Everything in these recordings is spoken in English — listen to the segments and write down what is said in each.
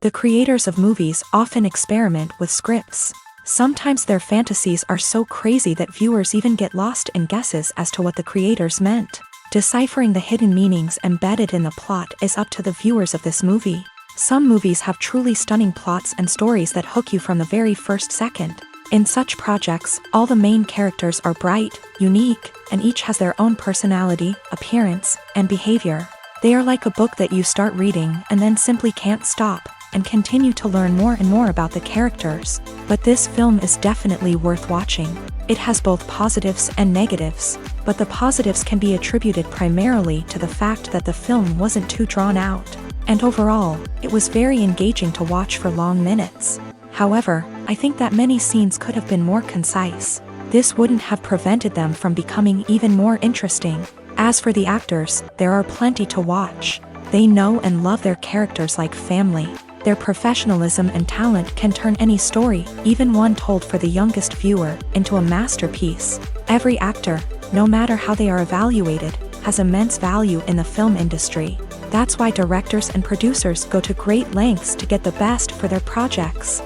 The creators of movies often experiment with scripts. Sometimes their fantasies are so crazy that viewers even get lost in guesses as to what the creators meant. Deciphering the hidden meanings embedded in the plot is up to the viewers of this movie. Some movies have truly stunning plots and stories that hook you from the very first second. In such projects, all the main characters are bright, unique, and each has their own personality, appearance, and behavior. They are like a book that you start reading and then simply can't stop, and continue to learn more and more about the characters. But this film is definitely worth watching. It has both positives and negatives, but the positives can be attributed primarily to the fact that the film wasn't too drawn out, and overall, it was very engaging to watch for long minutes. However, I think that many scenes could have been more concise. This wouldn't have prevented them from becoming even more interesting. As for the actors, there are plenty to watch. They know and love their characters like family. Their professionalism and talent can turn any story, even one told for the youngest viewer, into a masterpiece. Every actor, no matter how they are evaluated, has immense value in the film industry. That's why directors and producers go to great lengths to get the best for their projects.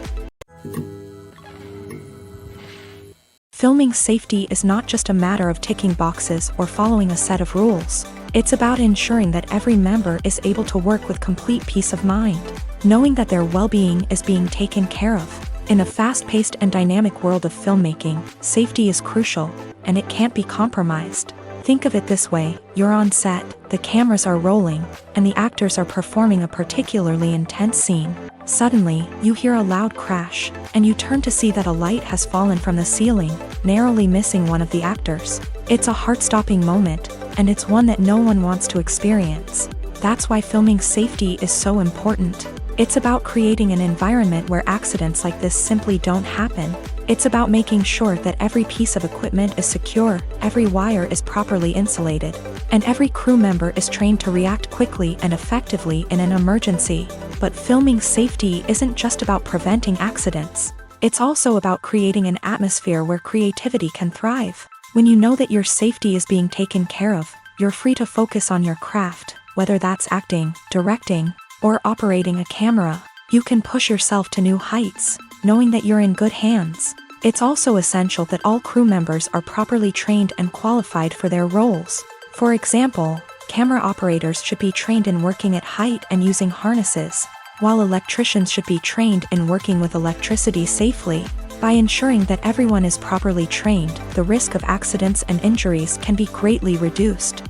Filming safety is not just a matter of ticking boxes or following a set of rules. It's about ensuring that every member is able to work with complete peace of mind, knowing that their well-being is being taken care of. In a fast-paced and dynamic world of filmmaking, safety is crucial, and it can't be compromised. Think of it this way: you're on set, the cameras are rolling, and the actors are performing a particularly intense scene. Suddenly, you hear a loud crash, and you turn to see that a light has fallen from the ceiling, narrowly missing one of the actors. It's a heart-stopping moment, and it's one that no one wants to experience. That's why filming safety is so important. It's about creating an environment where accidents like this simply don't happen. It's about making sure that every piece of equipment is secure, every wire is properly insulated, and every crew member is trained to react quickly and effectively in an emergency. But filming safety isn't just about preventing accidents. It's also about creating an atmosphere where creativity can thrive. When you know that your safety is being taken care of, you're free to focus on your craft, whether that's acting, directing, or operating a camera. You can push yourself to new heights, knowing that you're in good hands. It's also essential that all crew members are properly trained and qualified for their roles. For example, camera operators should be trained in working at height and using harnesses, while electricians should be trained in working with electricity safely. By ensuring that everyone is properly trained, the risk of accidents and injuries can be greatly reduced.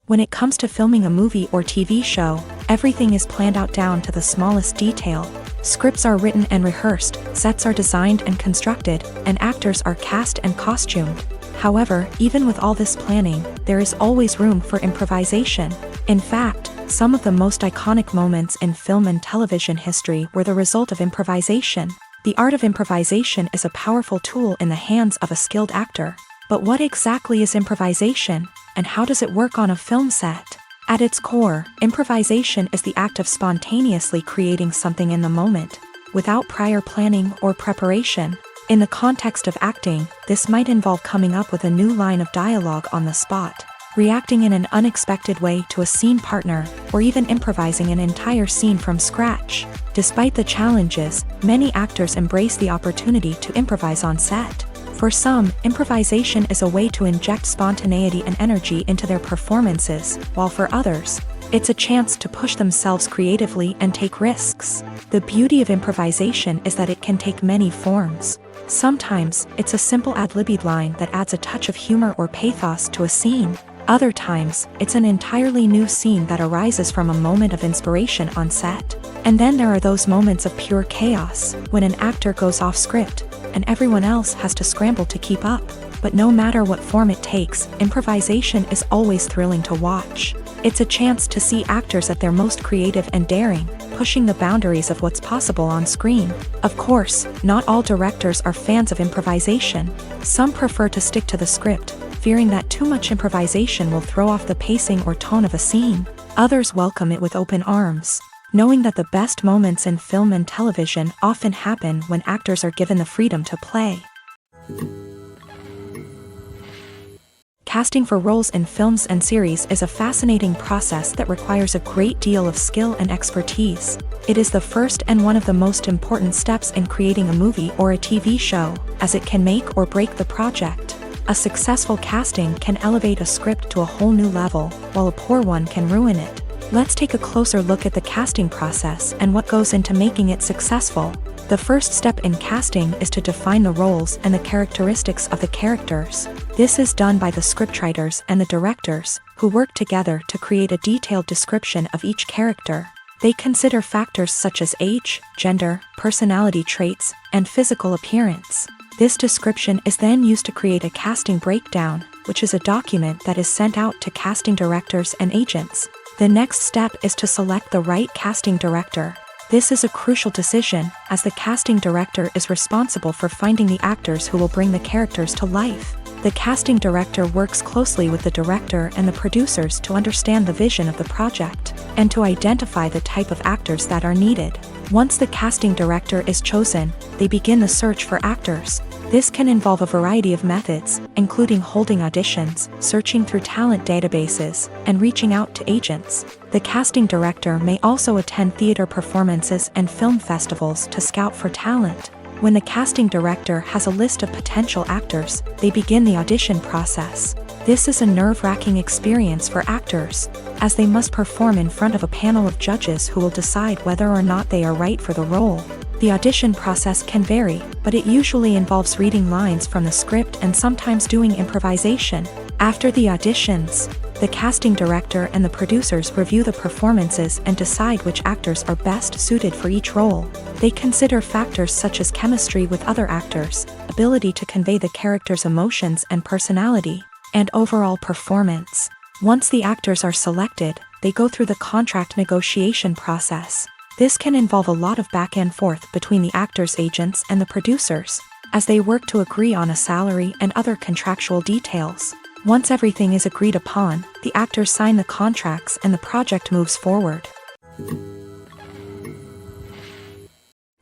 When it comes to filming a movie or TV show, everything is planned out down to the smallest detail. Scripts are written and rehearsed, sets are designed and constructed, and actors are cast and costumed. However, even with all this planning, there is always room for improvisation. In fact, some of the most iconic moments in film and television history were the result of improvisation. The art of improvisation is a powerful tool in the hands of a skilled actor. But what exactly is improvisation, and how does it work on a film set? At its core, improvisation is the act of spontaneously creating something in the moment, without prior planning or preparation. In the context of acting, this might involve coming up with a new line of dialogue on the spot, reacting in an unexpected way to a scene partner, or even improvising an entire scene from scratch. Despite the challenges, many actors embrace the opportunity to improvise on set. For some, improvisation is a way to inject spontaneity and energy into their performances, while for others, it's a chance to push themselves creatively and take risks. The beauty of improvisation is that it can take many forms. Sometimes, it's a simple ad-libbed line that adds a touch of humor or pathos to a scene. Other times, it's an entirely new scene that arises from a moment of inspiration on set. And then there are those moments of pure chaos, when an actor goes off script, and everyone else has to scramble to keep up. But no matter what form it takes, improvisation is always thrilling to watch. It's a chance to see actors at their most creative and daring, pushing the boundaries of what's possible on screen. Of course, not all directors are fans of improvisation. Some prefer to stick to the script, fearing that too much improvisation will throw off the pacing or tone of a scene. Others welcome it with open arms, knowing that the best moments in film and television often happen when actors are given the freedom to play. Casting for roles in films and series is a fascinating process that requires a great deal of skill and expertise. It is the first and one of the most important steps in creating a movie or a TV show, as it can make or break the project. A successful casting can elevate a script to a whole new level, while a poor one can ruin it. Let's take a closer look at the casting process and what goes into making it successful. The first step in casting is to define the roles and the characteristics of the characters. This is done by the scriptwriters and the directors, who work together to create a detailed description of each character. They consider factors such as age, gender, personality traits, and physical appearance. This description is then used to create a casting breakdown, which is a document that is sent out to casting directors and agents. The next step is to select the right casting director. This is a crucial decision, as the casting director is responsible for finding the actors who will bring the characters to life. The casting director works closely with the director and the producers to understand the vision of the project, and to identify the type of actors that are needed. Once the casting director is chosen, they begin the search for actors. This can involve a variety of methods, including holding auditions, searching through talent databases, and reaching out to agents. The casting director may also attend theater performances and film festivals to scout for talent. When the casting director has a list of potential actors, they begin the audition process. This is a nerve-wracking experience for actors, as they must perform in front of a panel of judges who will decide whether or not they are right for the role. The audition process can vary, but it usually involves reading lines from the script and sometimes doing improvisation. After the auditions, the casting director and the producers review the performances and decide which actors are best suited for each role. They consider factors such as chemistry with other actors, ability to convey the character's emotions and personality, and overall performance. Once the actors are selected, they go through the contract negotiation process. This can involve a lot of back and forth between the actors' agents and the producers, as they work to agree on a salary and other contractual details. Once everything is agreed upon, the actors sign the contracts and the project moves forward.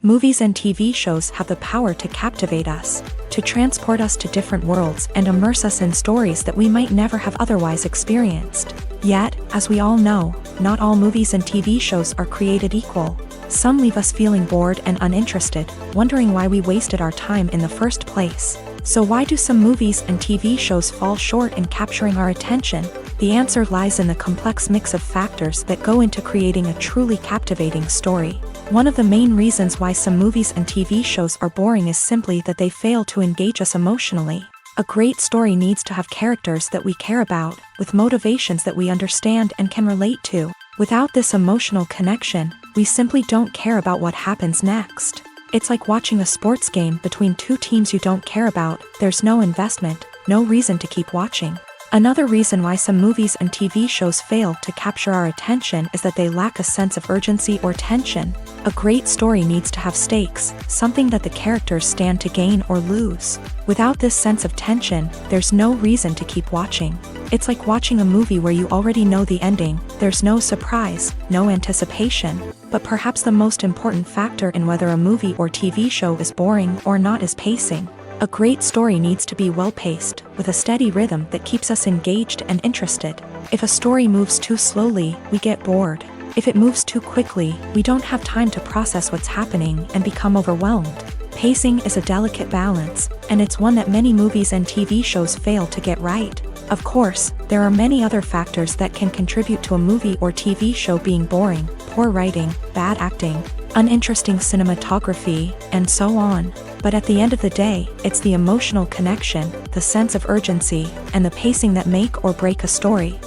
Movies and TV shows have the power to captivate us, to transport us to different worlds and immerse us in stories that we might never have otherwise experienced. Yet, as we all know, not all movies and TV shows are created equal. Some leave us feeling bored and uninterested, wondering why we wasted our time in the first place. So why do some movies and TV shows fall short in capturing our attention? The answer lies in the complex mix of factors that go into creating a truly captivating story. One of the main reasons why some movies and TV shows are boring is simply that they fail to engage us emotionally. A great story needs to have characters that we care about, with motivations that we understand and can relate to. Without this emotional connection, we simply don't care about what happens next. It's like watching a sports game between two teams you don't care about. There's no investment, no reason to keep watching. Another reason why some movies and TV shows fail to capture our attention is that they lack a sense of urgency or tension. A great story needs to have stakes, something that the characters stand to gain or lose. Without this sense of tension, there's no reason to keep watching. It's like watching a movie where you already know the ending. There's no surprise, no anticipation. But perhaps the most important factor in whether a movie or TV show is boring or not is pacing. A great story needs to be well-paced, with a steady rhythm that keeps us engaged and interested. If a story moves too slowly, we get bored. If it moves too quickly, we don't have time to process what's happening and become overwhelmed. Pacing is a delicate balance, and it's one that many movies and TV shows fail to get right. Of course, there are many other factors that can contribute to a movie or TV show being boring: poor writing, bad acting, uninteresting cinematography, and so on. But at the end of the day, it's the emotional connection, the sense of urgency, and the pacing that make or break a story.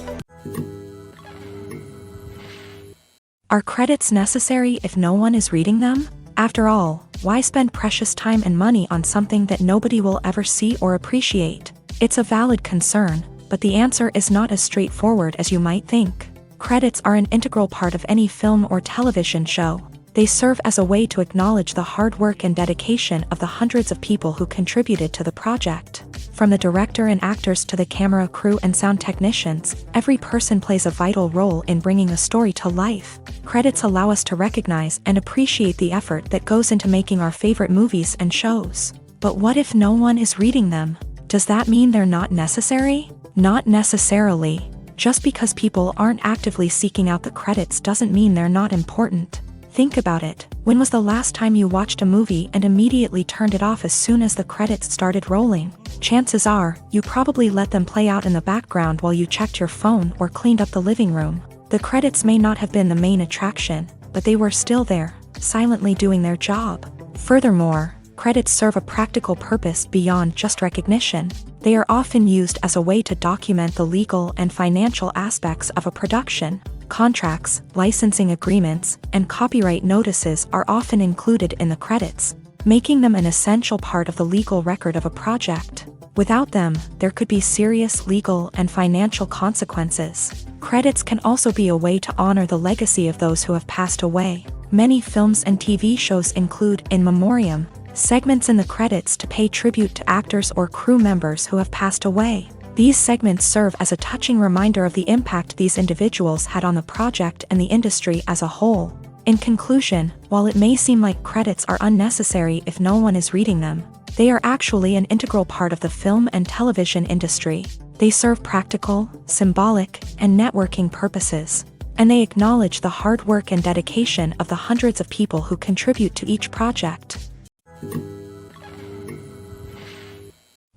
Are credits necessary if no one is reading them? After all, why spend precious time and money on something that nobody will ever see or appreciate? It's a valid concern, but the answer is not as straightforward as you might think. Credits are an integral part of any film or television show. They serve as a way to acknowledge the hard work and dedication of the hundreds of people who contributed to the project. From the director and actors to the camera crew and sound technicians, every person plays a vital role in bringing a story to life. Credits allow us to recognize and appreciate the effort that goes into making our favorite movies and shows. But what if no one is reading them? Does that mean they're not necessary? Not necessarily. Just because people aren't actively seeking out the credits doesn't mean they're not important. Think about it. When was the last time you watched a movie and immediately turned it off as soon as the credits started rolling? Chances are, you probably let them play out in the background while you checked your phone or cleaned up the living room. The credits may not have been the main attraction, but they were still there, silently doing their job. Furthermore, credits serve a practical purpose beyond just recognition. They are often used as a way to document the legal and financial aspects of a production. Contracts, licensing agreements, and copyright notices are often included in the credits, making them an essential part of the legal record of a project. Without them, there could be serious legal and financial consequences. Credits can also be a way to honor the legacy of those who have passed away. Many films and TV shows include in memoriam segments in the credits to pay tribute to actors or crew members who have passed away. These segments serve as a touching reminder of the impact these individuals had on the project and the industry as a whole. In conclusion, while it may seem like credits are unnecessary if no one is reading them, they are actually an integral part of the film and television industry. They serve practical, symbolic, and networking purposes, and they acknowledge the hard work and dedication of the hundreds of people who contribute to each project.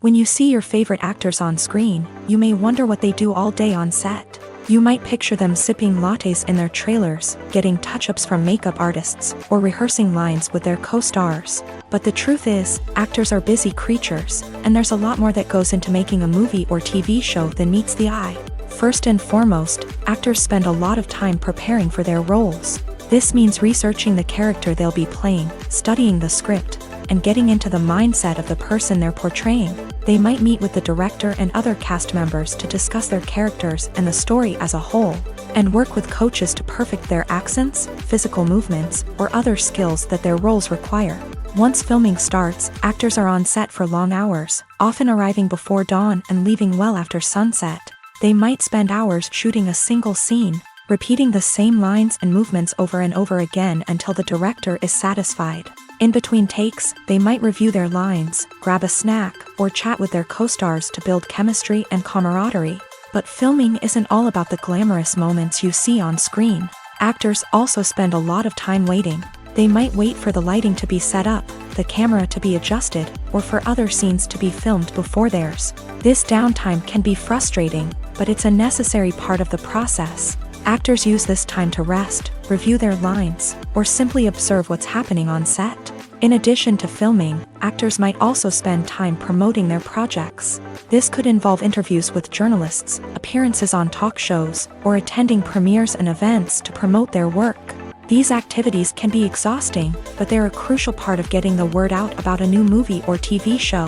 When you see your favorite actors on screen, you may wonder what they do all day on set. You might picture them sipping lattes in their trailers, getting touch-ups from makeup artists, or rehearsing lines with their co-stars. But the truth is, actors are busy creatures, and there's a lot more that goes into making a movie or TV show than meets the eye. First and foremost, actors spend a lot of time preparing for their roles. This means researching the character they'll be playing, studying the script, and getting into the mindset of the person they're portraying. They might meet with the director and other cast members to discuss their characters and the story as a whole, and work with coaches to perfect their accents, physical movements, or other skills that their roles require. Once filming starts, actors are on set for long hours, often arriving before dawn and leaving well after sunset. They might spend hours shooting a single scene, repeating the same lines and movements over and over again until the director is satisfied. In between takes, they might review their lines, grab a snack, or chat with their co-stars to build chemistry and camaraderie. But filming isn't all about the glamorous moments you see on screen. Actors also spend a lot of time waiting. They might wait for the lighting to be set up, the camera to be adjusted, or for other scenes to be filmed before theirs. This downtime can be frustrating, but it's a necessary part of the process. Actors use this time to rest, review their lines, or simply observe what's happening on set. In addition to filming, actors might also spend time promoting their projects. This could involve interviews with journalists, appearances on talk shows, or attending premieres and events to promote their work. These activities can be exhausting, but they're a crucial part of getting the word out about a new movie or TV show.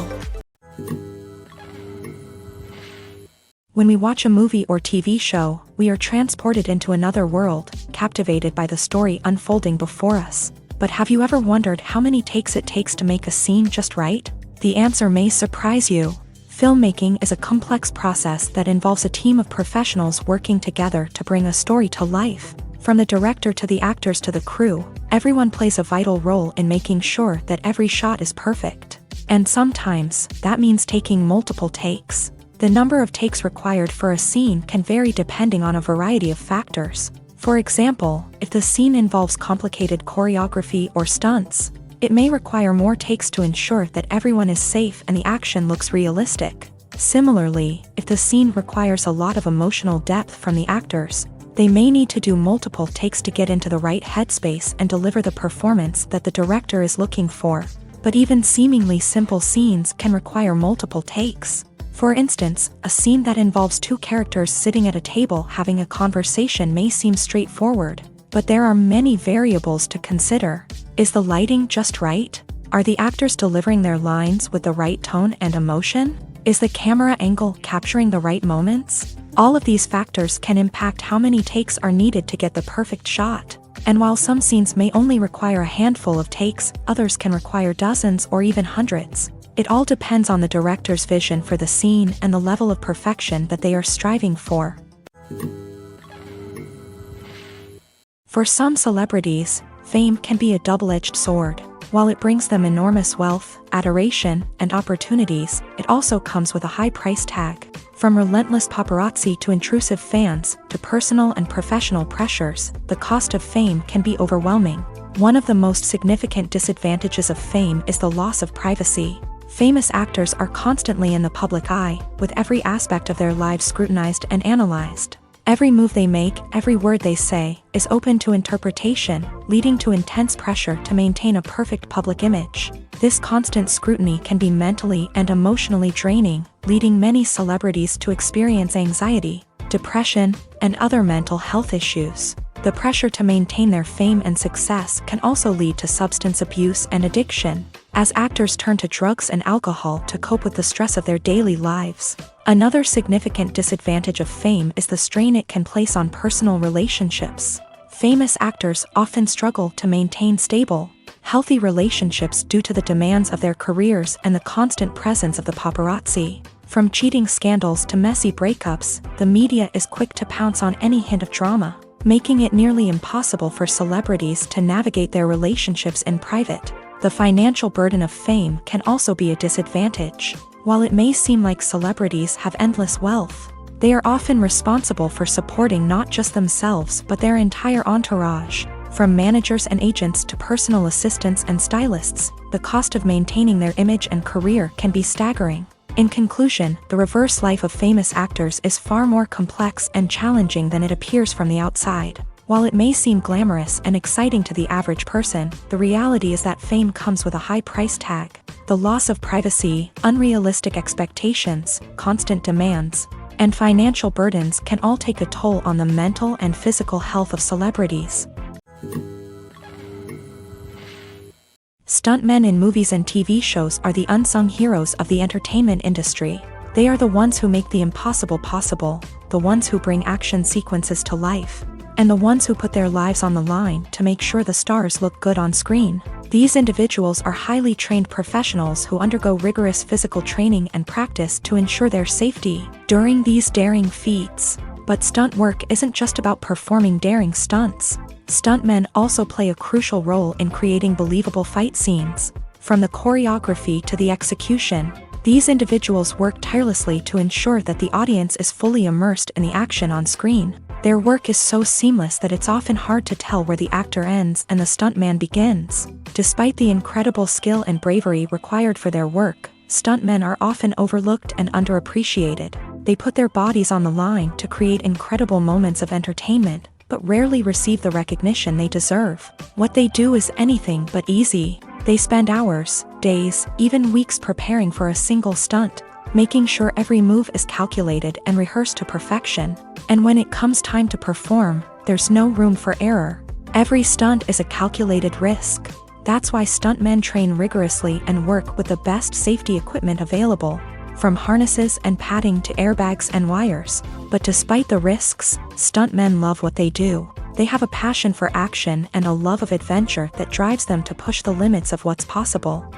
When we watch a movie or TV show, we are transported into another world, captivated by the story unfolding before us. But have you ever wondered how many takes it takes to make a scene just right? The answer may surprise you. Filmmaking is a complex process that involves a team of professionals working together to bring a story to life. From the director to the actors to the crew, everyone plays a vital role in making sure that every shot is perfect. And sometimes, that means taking multiple takes. The number of takes required for a scene can vary depending on a variety of factors. For example, if the scene involves complicated choreography or stunts, it may require more takes to ensure that everyone is safe and the action looks realistic. Similarly, if the scene requires a lot of emotional depth from the actors, they may need to do multiple takes to get into the right headspace and deliver the performance that the director is looking for. But even seemingly simple scenes can require multiple takes. For instance, a scene that involves two characters sitting at a table having a conversation may seem straightforward, but there are many variables to consider. Is the lighting just right? Are the actors delivering their lines with the right tone and emotion? Is the camera angle capturing the right moments? All of these factors can impact how many takes are needed to get the perfect shot. And while some scenes may only require a handful of takes, others can require dozens or even hundreds. It all depends on the director's vision for the scene and the level of perfection that they are striving for. For some celebrities, fame can be a double-edged sword. While it brings them enormous wealth, adoration, and opportunities, it also comes with a high price tag. From relentless paparazzi to intrusive fans, to personal and professional pressures, the cost of fame can be overwhelming. One of the most significant disadvantages of fame is the loss of privacy. Famous actors are constantly in the public eye, with every aspect of their lives scrutinized and analyzed. Every move they make, every word they say, is open to interpretation, leading to intense pressure to maintain a perfect public image. This constant scrutiny can be mentally and emotionally draining, leading many celebrities to experience anxiety, depression, and other mental health issues. The pressure to maintain their fame and success can also lead to substance abuse and addiction, as actors turn to drugs and alcohol to cope with the stress of their daily lives. Another significant disadvantage of fame is the strain it can place on personal relationships. Famous actors often struggle to maintain stable, healthy relationships due to the demands of their careers and the constant presence of the paparazzi. From cheating scandals to messy breakups, the media is quick to pounce on any hint of drama, making it nearly impossible for celebrities to navigate their relationships in private. The financial burden of fame can also be a disadvantage. While it may seem like celebrities have endless wealth, they are often responsible for supporting not just themselves but their entire entourage. From managers and agents to personal assistants and stylists, the cost of maintaining their image and career can be staggering. In conclusion, the reverse life of famous actors is far more complex and challenging than it appears from the outside. While it may seem glamorous and exciting to the average person, the reality is that fame comes with a high price tag. The loss of privacy, unrealistic expectations, constant demands, and financial burdens can all take a toll on the mental and physical health of celebrities. Stuntmen in movies and TV shows are the unsung heroes of the entertainment industry. They are the ones who make the impossible possible, the ones who bring action sequences to life, and the ones who put their lives on the line to make sure the stars look good on screen. These individuals are highly trained professionals who undergo rigorous physical training and practice to ensure their safety during these daring feats. But stunt work isn't just about performing daring stunts. Stuntmen also play a crucial role in creating believable fight scenes. From the choreography to the execution, these individuals work tirelessly to ensure that the audience is fully immersed in the action on screen. Their work is so seamless that it's often hard to tell where the actor ends and the stuntman begins. Despite the incredible skill and bravery required for their work, stuntmen are often overlooked and underappreciated. They put their bodies on the line to create incredible moments of entertainment, but rarely receive the recognition they deserve. What they do is anything but easy. They spend hours, days, even weeks preparing for a single stunt, making sure every move is calculated and rehearsed to perfection. And when it comes time to perform, there's no room for error. Every stunt is a calculated risk. That's why stuntmen train rigorously and work with the best safety equipment available, from harnesses and padding to airbags and wires. But despite the risks, stuntmen love what they do. They have a passion for action and a love of adventure that drives them to push the limits of what's possible.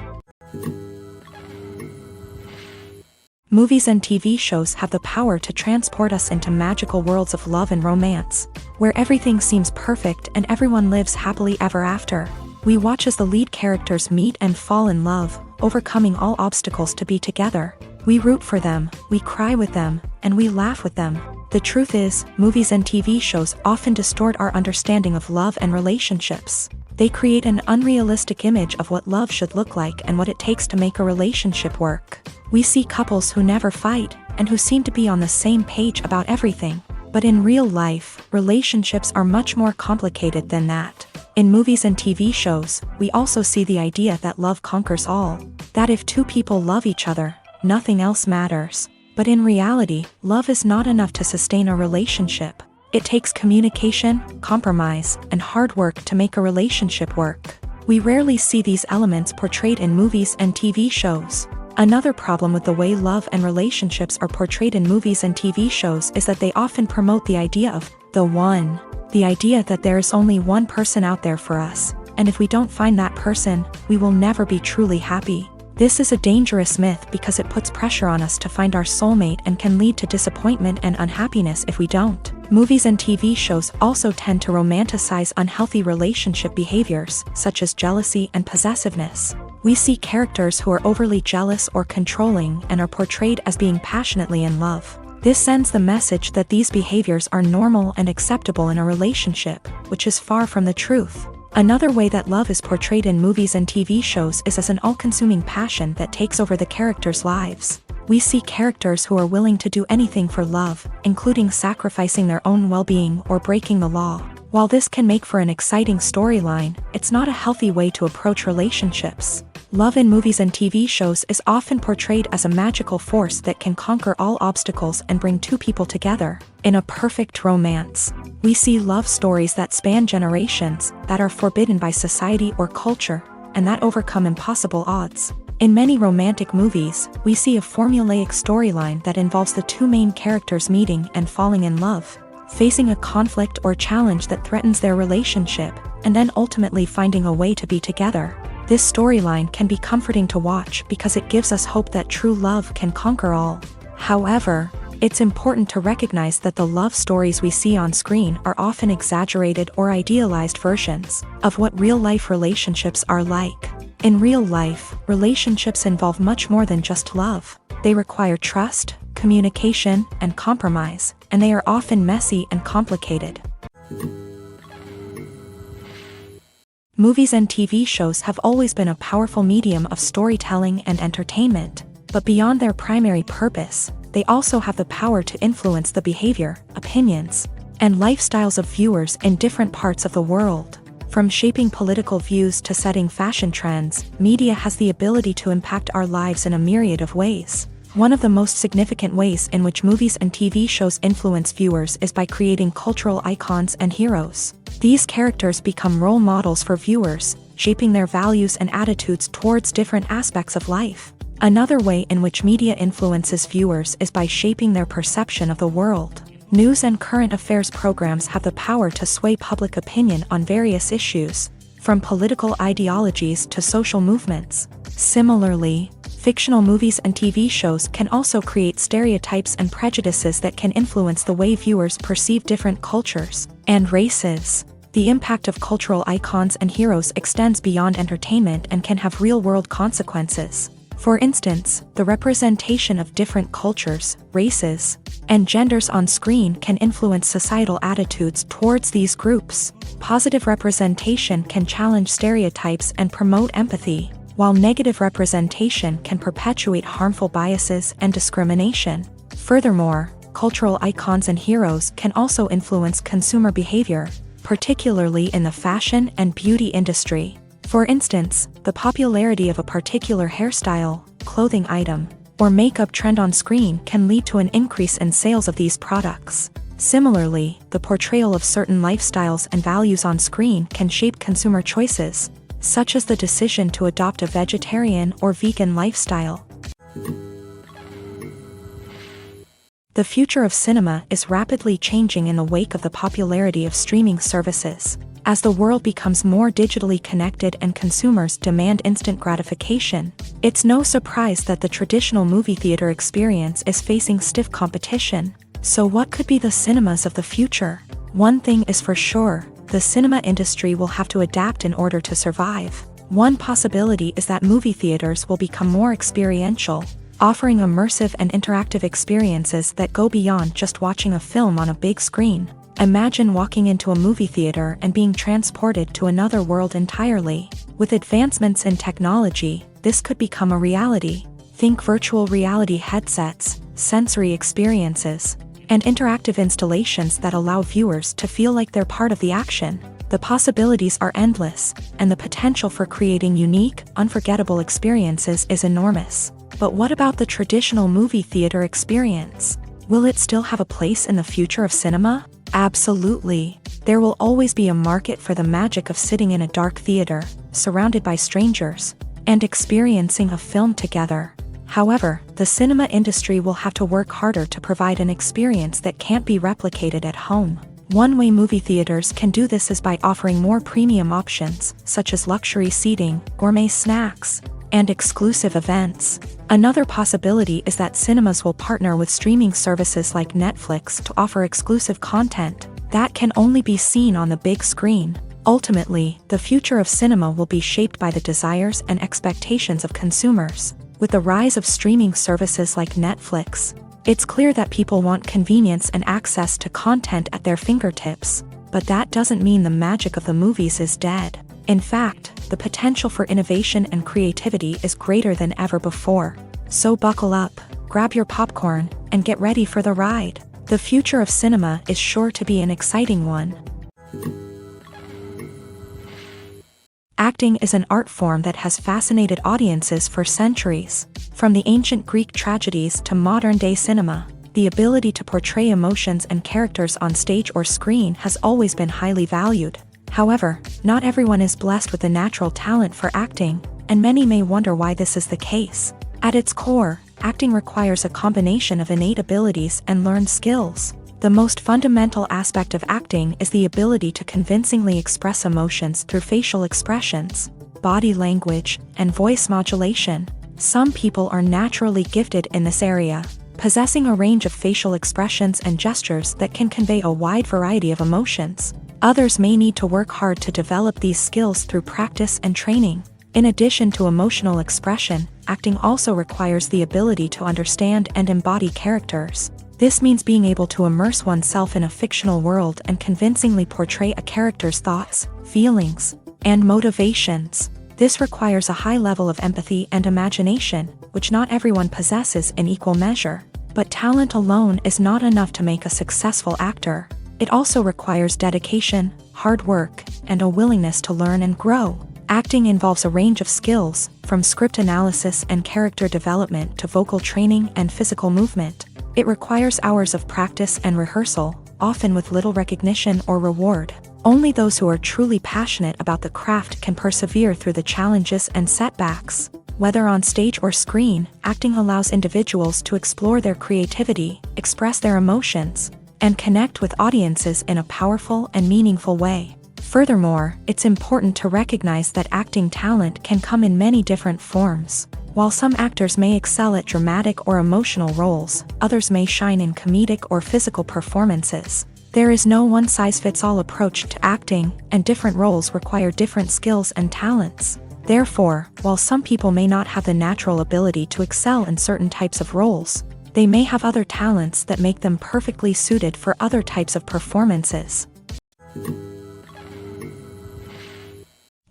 Movies and TV shows have the power to transport us into magical worlds of love and romance, where everything seems perfect and everyone lives happily ever after. We watch as the lead characters meet and fall in love, overcoming all obstacles to be together. We root for them, we cry with them, and we laugh with them. The truth is, movies and TV shows often distort our understanding of love and relationships. They create an unrealistic image of what love should look like and what it takes to make a relationship work. We see couples who never fight, and who seem to be on the same page about everything. But in real life, relationships are much more complicated than that. In movies and TV shows, we also see the idea that love conquers all. That if two people love each other, nothing else matters. But in reality, love is not enough to sustain a relationship. It takes communication, compromise, and hard work to make a relationship work. We rarely see these elements portrayed in movies and TV shows. Another problem with the way love and relationships are portrayed in movies and TV shows is that they often promote the idea of the one. The idea that there is only one person out there for us, and if we don't find that person, we will never be truly happy. This is a dangerous myth because it puts pressure on us to find our soulmate and can lead to disappointment and unhappiness if we don't. Movies and TV shows also tend to romanticize unhealthy relationship behaviors, such as jealousy and possessiveness. We see characters who are overly jealous or controlling and are portrayed as being passionately in love. This sends the message that these behaviors are normal and acceptable in a relationship, which is far from the truth. Another way that love is portrayed in movies and TV shows is as an all-consuming passion that takes over the characters' lives. We see characters who are willing to do anything for love, including sacrificing their own well-being or breaking the law. While this can make for an exciting storyline, it's not a healthy way to approach relationships. Love in movies and TV shows is often portrayed as a magical force that can conquer all obstacles and bring two people together. In a perfect romance, we see love stories that span generations, that are forbidden by society or culture, and that overcome impossible odds. In many romantic movies, we see a formulaic storyline that involves the two main characters meeting and falling in love, facing a conflict or challenge that threatens their relationship, and then ultimately finding a way to be together. This storyline can be comforting to watch because it gives us hope that true love can conquer all. However, it's important to recognize that the love stories we see on screen are often exaggerated or idealized versions of what real-life relationships are like. In real life, relationships involve much more than just love. They require trust, communication, and compromise, and they are often messy and complicated. Movies and TV shows have always been a powerful medium of storytelling and entertainment, but beyond their primary purpose, they also have the power to influence the behavior, opinions, and lifestyles of viewers in different parts of the world. From shaping political views to setting fashion trends, media has the ability to impact our lives in a myriad of ways. One of the most significant ways in which movies and TV shows influence viewers is by creating cultural icons and heroes. These characters become role models for viewers, shaping their values and attitudes towards different aspects of life. Another way in which media influences viewers is by shaping their perception of the world. News and current affairs programs have the power to sway public opinion on various issues, from political ideologies to social movements. Similarly, fictional movies and TV shows can also create stereotypes and prejudices that can influence the way viewers perceive different cultures and races. The impact of cultural icons and heroes extends beyond entertainment and can have real-world consequences. For instance, the representation of different cultures, races, and genders on screen can influence societal attitudes towards these groups. Positive representation can challenge stereotypes and promote empathy, while negative representation can perpetuate harmful biases and discrimination. Furthermore, cultural icons and heroes can also influence consumer behavior, particularly in the fashion and beauty industry. For instance, the popularity of a particular hairstyle, clothing item, or makeup trend on screen can lead to an increase in sales of these products. Similarly, the portrayal of certain lifestyles and values on screen can shape consumer choices, such as the decision to adopt a vegetarian or vegan lifestyle. The future of cinema is rapidly changing in the wake of the popularity of streaming services. As the world becomes more digitally connected and consumers demand instant gratification, it's no surprise that the traditional movie theater experience is facing stiff competition. So what could be the cinemas of the future? One thing is for sure, the cinema industry will have to adapt in order to survive. One possibility is that movie theaters will become more experiential, offering immersive and interactive experiences that go beyond just watching a film on a big screen. Imagine walking into a movie theater and being transported to another world entirely. With advancements in technology, this could become a reality. Think virtual reality headsets, sensory experiences, and interactive installations that allow viewers to feel like they're part of the action. The possibilities are endless, and the potential for creating unique, unforgettable experiences is enormous. But what about the traditional movie theater experience? Will it still have a place in the future of cinema? Absolutely. There will always be a market for the magic of sitting in a dark theater, surrounded by strangers, and experiencing a film together. However, the cinema industry will have to work harder to provide an experience that can't be replicated at home. One way movie theaters can do this is by offering more premium options, such as luxury seating, gourmet snacks, and exclusive events. Another possibility is that cinemas will partner with streaming services like Netflix to offer exclusive content that can only be seen on the big screen. Ultimately, the future of cinema will be shaped by the desires and expectations of consumers. With the rise of streaming services like Netflix, It's clear that people want convenience and access to content at their fingertips, but that doesn't mean the magic of the movies is dead. In fact, the potential for innovation and creativity is greater than ever before. So buckle up, grab your popcorn, and get ready for the ride. The future of cinema is sure to be an exciting one. Acting is an art form that has fascinated audiences for centuries. From the ancient Greek tragedies to modern-day cinema, the ability to portray emotions and characters on stage or screen has always been highly valued. However, not everyone is blessed with the natural talent for acting, and many may wonder why this is the case. At its core, acting requires a combination of innate abilities and learned skills. The most fundamental aspect of acting is the ability to convincingly express emotions through facial expressions, body language, and voice modulation. Some people are naturally gifted in this area, possessing a range of facial expressions and gestures that can convey a wide variety of emotions. Others may need to work hard to develop these skills through practice and training. In addition to emotional expression, acting also requires the ability to understand and embody characters. This means being able to immerse oneself in a fictional world and convincingly portray a character's thoughts, feelings, and motivations. This requires a high level of empathy and imagination, which not everyone possesses in equal measure. But talent alone is not enough to make a successful actor. It also requires dedication, hard work, and a willingness to learn and grow. Acting involves a range of skills, from script analysis and character development to vocal training and physical movement. It requires hours of practice and rehearsal, often with little recognition or reward. Only those who are truly passionate about the craft can persevere through the challenges and setbacks. Whether on stage or screen, acting allows individuals to explore their creativity, express their emotions, and connect with audiences in a powerful and meaningful way. Furthermore, it's important to recognize that acting talent can come in many different forms. While some actors may excel at dramatic or emotional roles, others may shine in comedic or physical performances. There is no one-size-fits-all approach to acting, and different roles require different skills and talents. Therefore, while some people may not have the natural ability to excel in certain types of roles, they may have other talents that make them perfectly suited for other types of performances.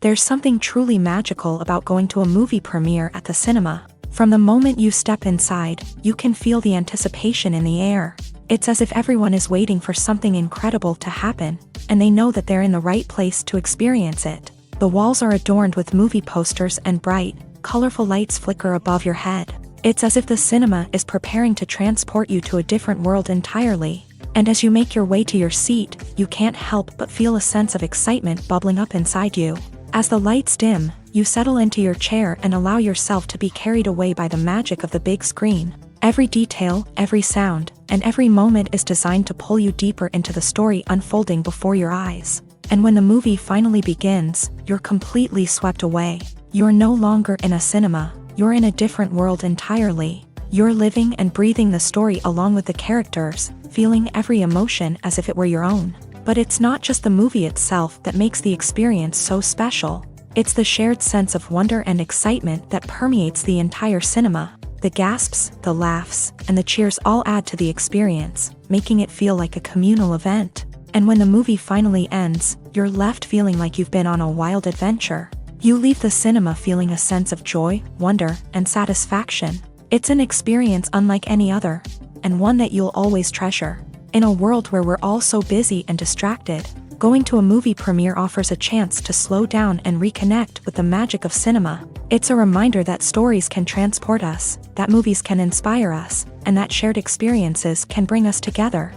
There's something truly magical about going to a movie premiere at the cinema. From the moment you step inside, you can feel the anticipation in the air. It's as if everyone is waiting for something incredible to happen, and they know that they're in the right place to experience it. The walls are adorned with movie posters and bright, colorful lights flicker above your head. It's as if the cinema is preparing to transport you to a different world entirely. And as you make your way to your seat, you can't help but feel a sense of excitement bubbling up inside you. As the lights dim, you settle into your chair and allow yourself to be carried away by the magic of the big screen. Every detail, every sound, and every moment is designed to pull you deeper into the story unfolding before your eyes. And when the movie finally begins, you're completely swept away. You're no longer in a cinema, you're in a different world entirely. You're living and breathing the story along with the characters, feeling every emotion as if it were your own. But it's not just the movie itself that makes the experience so special. It's the shared sense of wonder and excitement that permeates the entire cinema. The gasps, the laughs, and the cheers all add to the experience, making it feel like a communal event. And when the movie finally ends, you're left feeling like you've been on a wild adventure. You leave the cinema feeling a sense of joy, wonder, and satisfaction. It's an experience unlike any other, and one that you'll always treasure. In a world where we're all so busy and distracted, going to a movie premiere offers a chance to slow down and reconnect with the magic of cinema. It's a reminder that stories can transport us, that movies can inspire us, and that shared experiences can bring us together.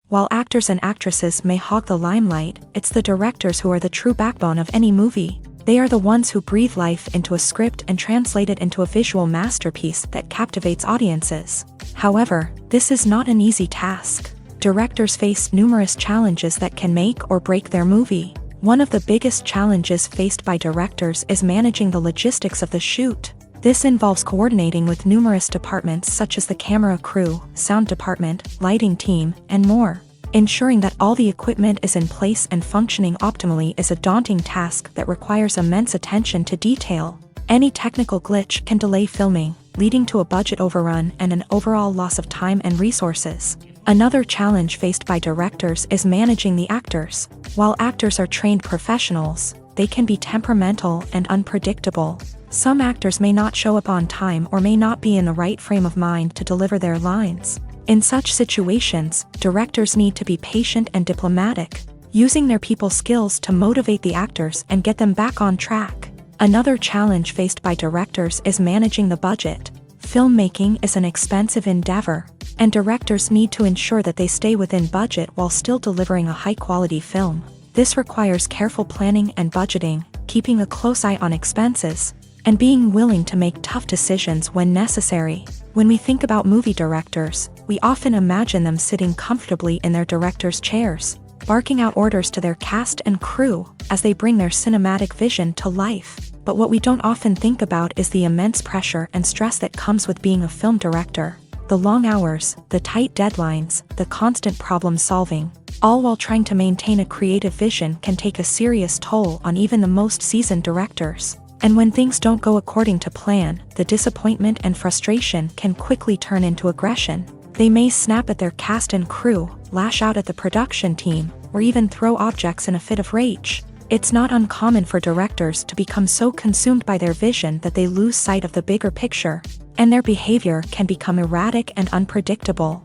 While actors and actresses may hog the limelight, it's the directors who are the true backbone of any movie. They are the ones who breathe life into a script and translate it into a visual masterpiece that captivates audiences. However, this is not an easy task. Directors face numerous challenges that can make or break their movie. One of the biggest challenges faced by directors is managing the logistics of the shoot. This involves coordinating with numerous departments such as the camera crew, sound department, lighting team, and more. Ensuring that all the equipment is in place and functioning optimally is a daunting task that requires immense attention to detail. Any technical glitch can delay filming, leading to a budget overrun and an overall loss of time and resources. Another challenge faced by directors is managing the actors. While actors are trained professionals, they can be temperamental and unpredictable. Some actors may not show up on time or may not be in the right frame of mind to deliver their lines. In such situations, directors need to be patient and diplomatic, using their people skills to motivate the actors and get them back on track. Another challenge faced by directors is managing the budget. Filmmaking is an expensive endeavor, and directors need to ensure that they stay within budget while still delivering a high-quality film. This requires careful planning and budgeting, keeping a close eye on expenses, and being willing to make tough decisions when necessary. When we think about movie directors, we often imagine them sitting comfortably in their director's chairs, barking out orders to their cast and crew as they bring their cinematic vision to life. But what we don't often think about is the immense pressure and stress that comes with being a film director. The long hours, the tight deadlines, the constant problem solving, all while trying to maintain a creative vision can take a serious toll on even the most seasoned directors. And when things don't go according to plan, the disappointment and frustration can quickly turn into aggression. They may snap at their cast and crew, lash out at the production team, or even throw objects in a fit of rage. It's not uncommon for directors to become so consumed by their vision that they lose sight of the bigger picture, and their behavior can become erratic and unpredictable.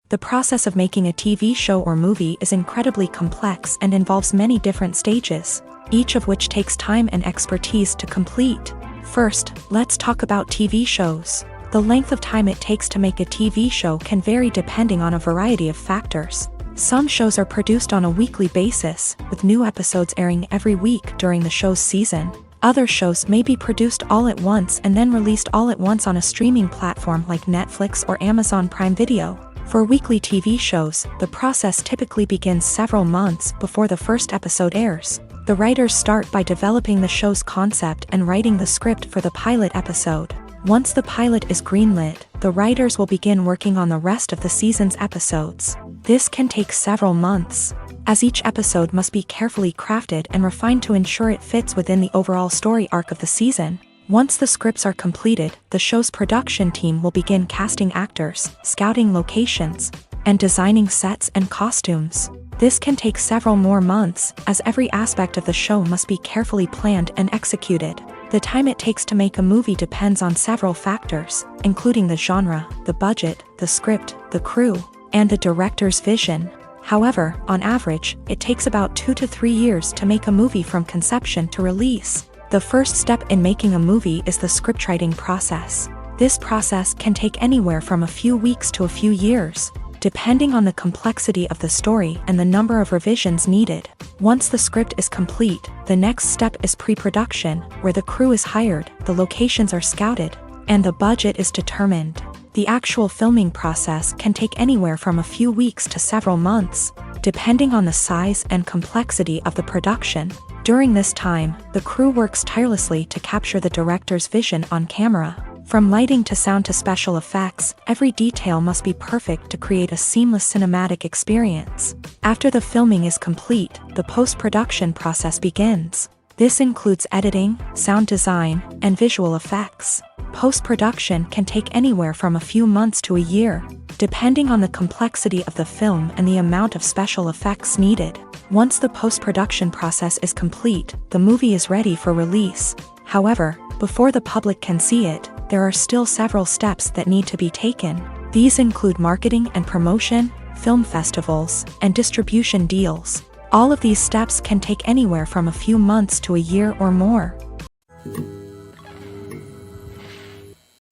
The process of making a TV show or movie is incredibly complex and involves many different stages, each of which takes time and expertise to complete. First, let's talk about TV shows. The length of time it takes to make a TV show can vary depending on a variety of factors. Some shows are produced on a weekly basis, with new episodes airing every week during the show's season. Other shows may be produced all at once and then released all at once on a streaming platform like Netflix or Amazon Prime Video. For weekly TV shows, the process typically begins several months before the first episode airs. The writers start by developing the show's concept and writing the script for the pilot episode. Once the pilot is greenlit, the writers will begin working on the rest of the season's episodes. This can take several months, as each episode must be carefully crafted and refined to ensure it fits within the overall story arc of the season. Once the scripts are completed, the show's production team will begin casting actors, scouting locations, and designing sets and costumes. This can take several more months, as every aspect of the show must be carefully planned and executed. The time it takes to make a movie depends on several factors, including the genre, the budget, the script, the crew, and the director's vision. However, on average, it takes about 2 to 3 years to make a movie from conception to release. The first step in making a movie is the scriptwriting process. This process can take anywhere from a few weeks to a few years, depending on the complexity of the story and the number of revisions needed. Once the script is complete, the next step is pre-production, where the crew is hired, the locations are scouted, and the budget is determined. The actual filming process can take anywhere from a few weeks to several months, depending on the size and complexity of the production. During this time, the crew works tirelessly to capture the director's vision on camera. From lighting to sound to special effects, every detail must be perfect to create a seamless cinematic experience. After the filming is complete, the post-production process begins. This includes editing, sound design, and visual effects. Post-production can take anywhere from a few months to a year, depending on the complexity of the film and the amount of special effects needed. Once the post-production process is complete, the movie is ready for release. However, before the public can see it, there are still several steps that need to be taken. These include marketing and promotion, film festivals, and distribution deals. All of these steps can take anywhere from a few months to a year or more.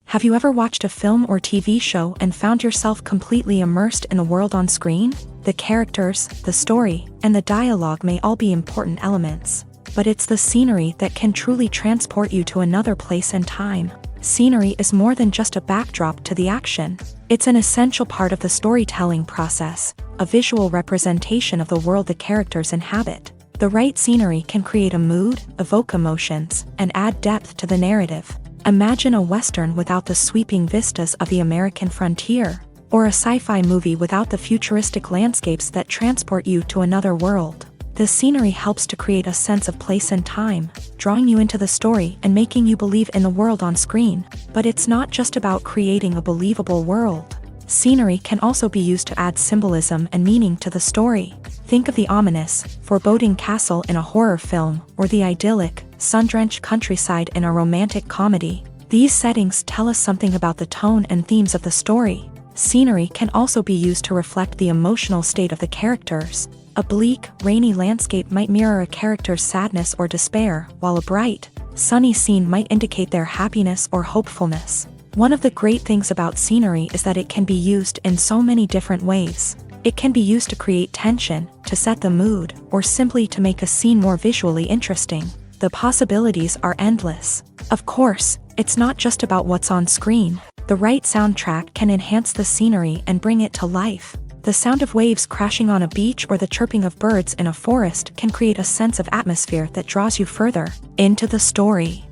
Have you ever watched a film or TV show and found yourself completely immersed in the world on screen? The characters, the story, and the dialogue may all be important elements, but it's the scenery that can truly transport you to another place and time. Scenery is more than just a backdrop to the action. It's an essential part of the storytelling process, a visual representation of the world the characters inhabit. The right scenery can create a mood, evoke emotions, and add depth to the narrative. Imagine a Western without the sweeping vistas of the American frontier, or a sci-fi movie without the futuristic landscapes that transport you to another world. The scenery helps to create a sense of place and time, drawing you into the story and making you believe in the world on screen. But it's not just about creating a believable world. Scenery can also be used to add symbolism and meaning to the story. Think of the ominous, foreboding castle in a horror film, or the idyllic, sun-drenched countryside in a romantic comedy. These settings tell us something about the tone and themes of the story. Scenery can also be used to reflect the emotional state of the characters. A bleak, rainy landscape might mirror a character's sadness or despair, while a bright, sunny scene might indicate their happiness or hopefulness. One of the great things about scenery is that it can be used in so many different ways. It can be used to create tension, to set the mood, or simply to make a scene more visually interesting. The possibilities are endless. Of course, it's not just about what's on screen. The right soundtrack can enhance the scenery and bring it to life. The sound of waves crashing on a beach or the chirping of birds in a forest can create a sense of atmosphere that draws you further into the story.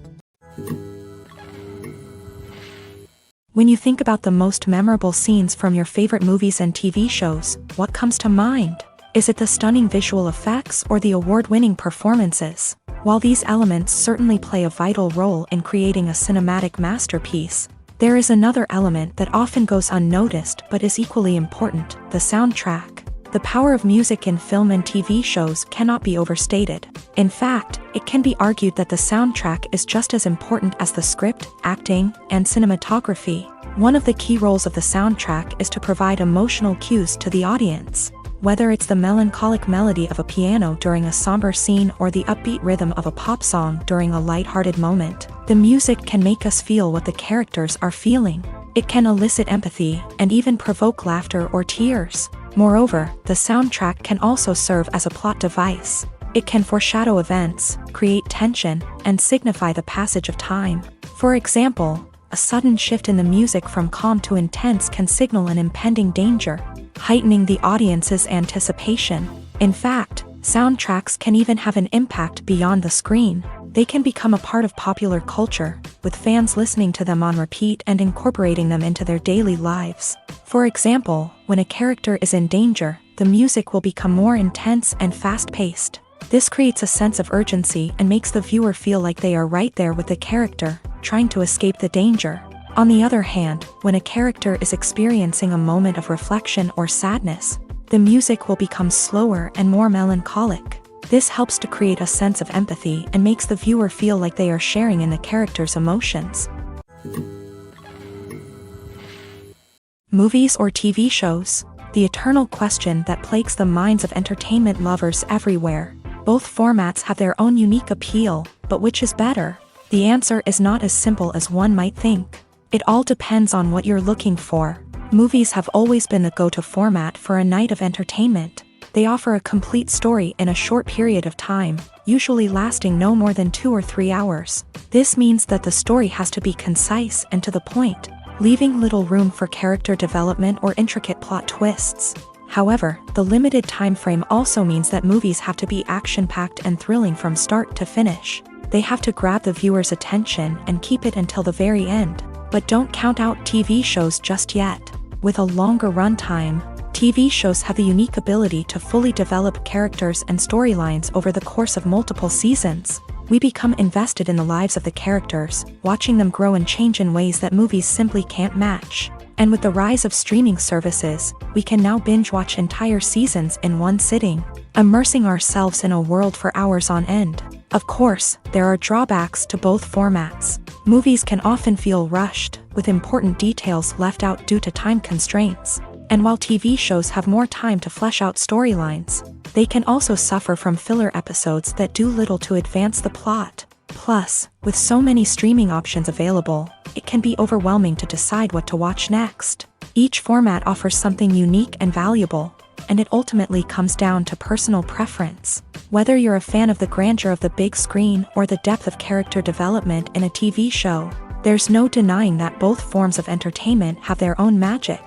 When you think about the most memorable scenes from your favorite movies and TV shows, what comes to mind? Is it the stunning visual effects or the award-winning performances? While these elements certainly play a vital role in creating a cinematic masterpiece, there is another element that often goes unnoticed but is equally important: the soundtrack. The power of music in film and TV shows cannot be overstated. In fact, it can be argued that the soundtrack is just as important as the script, acting, and cinematography. One of the key roles of the soundtrack is to provide emotional cues to the audience. Whether it's the melancholic melody of a piano during a somber scene or the upbeat rhythm of a pop song during a lighthearted moment, the music can make us feel what the characters are feeling. It can elicit empathy and even provoke laughter or tears. Moreover, the soundtrack can also serve as a plot device. It can foreshadow events, create tension, and signify the passage of time. For example, a sudden shift in the music from calm to intense can signal an impending danger, heightening the audience's anticipation. In fact, soundtracks can even have an impact beyond the screen. They can become a part of popular culture, with fans listening to them on repeat and incorporating them into their daily lives. For example, when a character is in danger, the music will become more intense and fast-paced. This creates a sense of urgency and makes the viewer feel like they are right there with the character, trying to escape the danger. On the other hand, when a character is experiencing a moment of reflection or sadness, the music will become slower and more melancholic. This helps to create a sense of empathy and makes the viewer feel like they are sharing in the character's emotions. Movies or TV shows? The eternal question that plagues the minds of entertainment lovers everywhere. Both formats have their own unique appeal, but which is better? The answer is not as simple as one might think. It all depends on what you're looking for. Movies have always been the go-to format for a night of entertainment. They offer a complete story in a short period of time, usually lasting no more than 2 or 3 hours. This means that the story has to be concise and to the point, leaving little room for character development or intricate plot twists. However, the limited time frame also means that movies have to be action-packed and thrilling from start to finish. They have to grab the viewer's attention and keep it until the very end. But don't count out TV shows just yet. With a longer runtime, TV shows have the unique ability to fully develop characters and storylines over the course of multiple seasons. We become invested in the lives of the characters, watching them grow and change in ways that movies simply can't match. And with the rise of streaming services, we can now binge-watch entire seasons in one sitting, immersing ourselves in a world for hours on end. Of course, there are drawbacks to both formats. Movies can often feel rushed, with important details left out due to time constraints. And while TV shows have more time to flesh out storylines, they can also suffer from filler episodes that do little to advance the plot. Plus, with so many streaming options available, it can be overwhelming to decide what to watch next. Each format offers something unique and valuable, and it ultimately comes down to personal preference. Whether you're a fan of the grandeur of the big screen or the depth of character development in a TV show, there's no denying that both forms of entertainment have their own magic.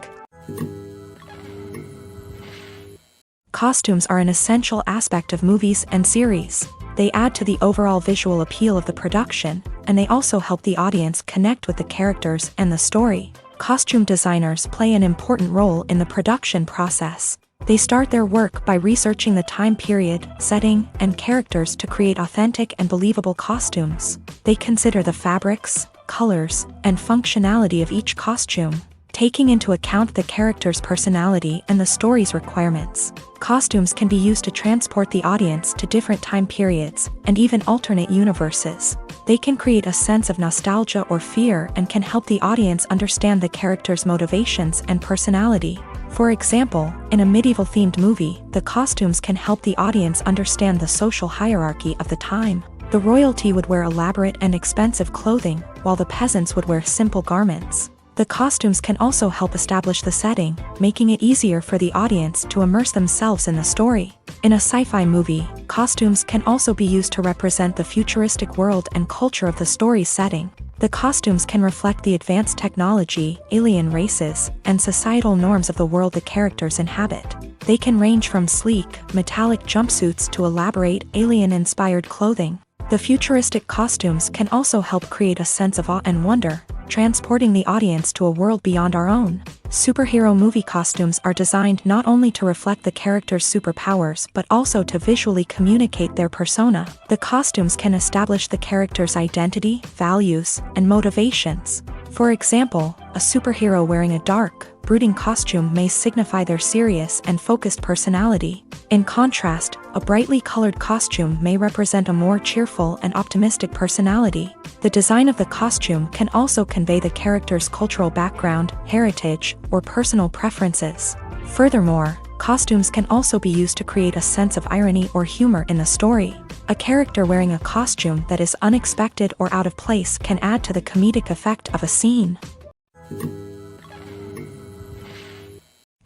Costumes are an essential aspect of movies and series. They add to the overall visual appeal of the production, and they also help the audience connect with the characters and the story. Costume designers play an important role in the production process. They start their work by researching the time period, setting, and characters to create authentic and believable costumes. They consider the fabrics, colors, and functionality of each costume, taking into account the character's personality and the story's requirements. Costumes can be used to transport the audience to different time periods and even alternate universes. They can create a sense of nostalgia or fear and can help the audience understand the character's motivations and personality. For example, in a medieval-themed movie, the costumes can help the audience understand the social hierarchy of the time. The royalty would wear elaborate and expensive clothing, while the peasants would wear simple garments. The costumes can also help establish the setting, making it easier for the audience to immerse themselves in the story. In a sci-fi movie, costumes can also be used to represent the futuristic world and culture of the story's setting. The costumes can reflect the advanced technology, alien races, and societal norms of the world the characters inhabit. They can range from sleek, metallic jumpsuits to elaborate, alien-inspired clothing. The futuristic costumes can also help create a sense of awe and wonder, transporting the audience to a world beyond our own. Superhero movie costumes are designed not only to reflect the character's superpowers but also to visually communicate their persona. The costumes can establish the character's identity, values, and motivations. For example, a superhero wearing a dark, brooding costume may signify their serious and focused personality. In contrast, a brightly colored costume may represent a more cheerful and optimistic personality. The design of the costume can also convey the character's cultural background, heritage, or personal preferences. Furthermore, costumes can also be used to create a sense of irony or humor in the story. A character wearing a costume that is unexpected or out of place can add to the comedic effect of a scene.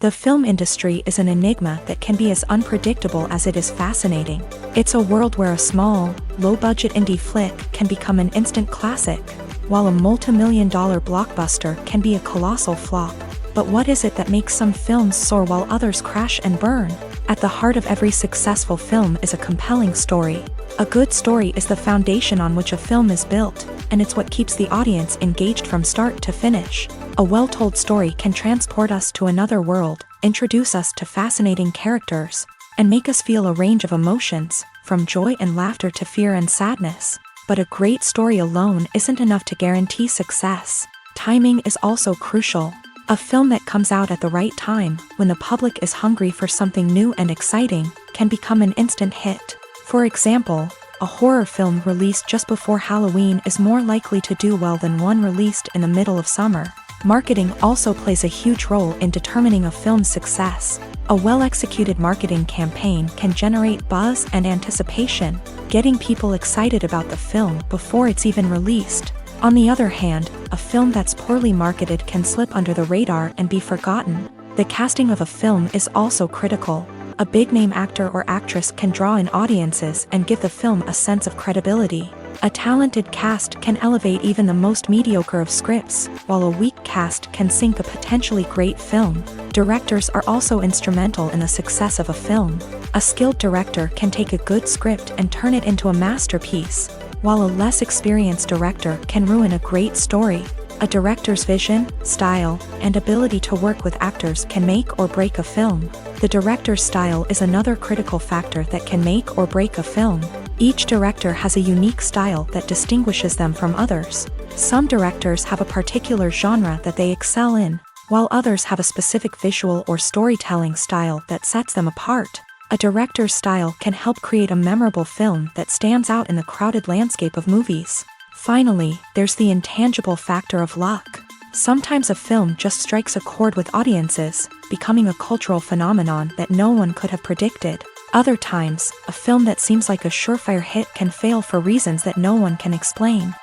The film industry is an enigma that can be as unpredictable as it is fascinating. It's a world where a small, low-budget indie flick can become an instant classic, while a multi-million-dollar blockbuster can be a colossal flop. But what is it that makes some films soar while others crash and burn? At the heart of every successful film is a compelling story. A good story is the foundation on which a film is built, and it's what keeps the audience engaged from start to finish. A well-told story can transport us to another world, introduce us to fascinating characters, and make us feel a range of emotions, from joy and laughter to fear and sadness. But a great story alone isn't enough to guarantee success. Timing is also crucial. A film that comes out at the right time, when the public is hungry for something new and exciting, can become an instant hit. For example, a horror film released just before Halloween is more likely to do well than one released in the middle of summer. Marketing also plays a huge role in determining a film's success. A well-executed marketing campaign can generate buzz and anticipation, getting people excited about the film before it's even released. On the other hand, a film that's poorly marketed can slip under the radar and be forgotten. The casting of a film is also critical. A big-name actor or actress can draw in audiences and give the film a sense of credibility. A talented cast can elevate even the most mediocre of scripts, while a weak cast can sink a potentially great film. Directors are also instrumental in the success of a film. A skilled director can take a good script and turn it into a masterpiece, while a less experienced director can ruin a great story. A director's vision, style, and ability to work with actors can make or break a film. The director's style is another critical factor that can make or break a film. Each director has a unique style that distinguishes them from others. Some directors have a particular genre that they excel in, while others have a specific visual or storytelling style that sets them apart. A director's style can help create a memorable film that stands out in the crowded landscape of movies. Finally, there's the intangible factor of luck. Sometimes a film just strikes a chord with audiences, becoming a cultural phenomenon that no one could have predicted. Other times, a film that seems like a surefire hit can fail for reasons that no one can explain.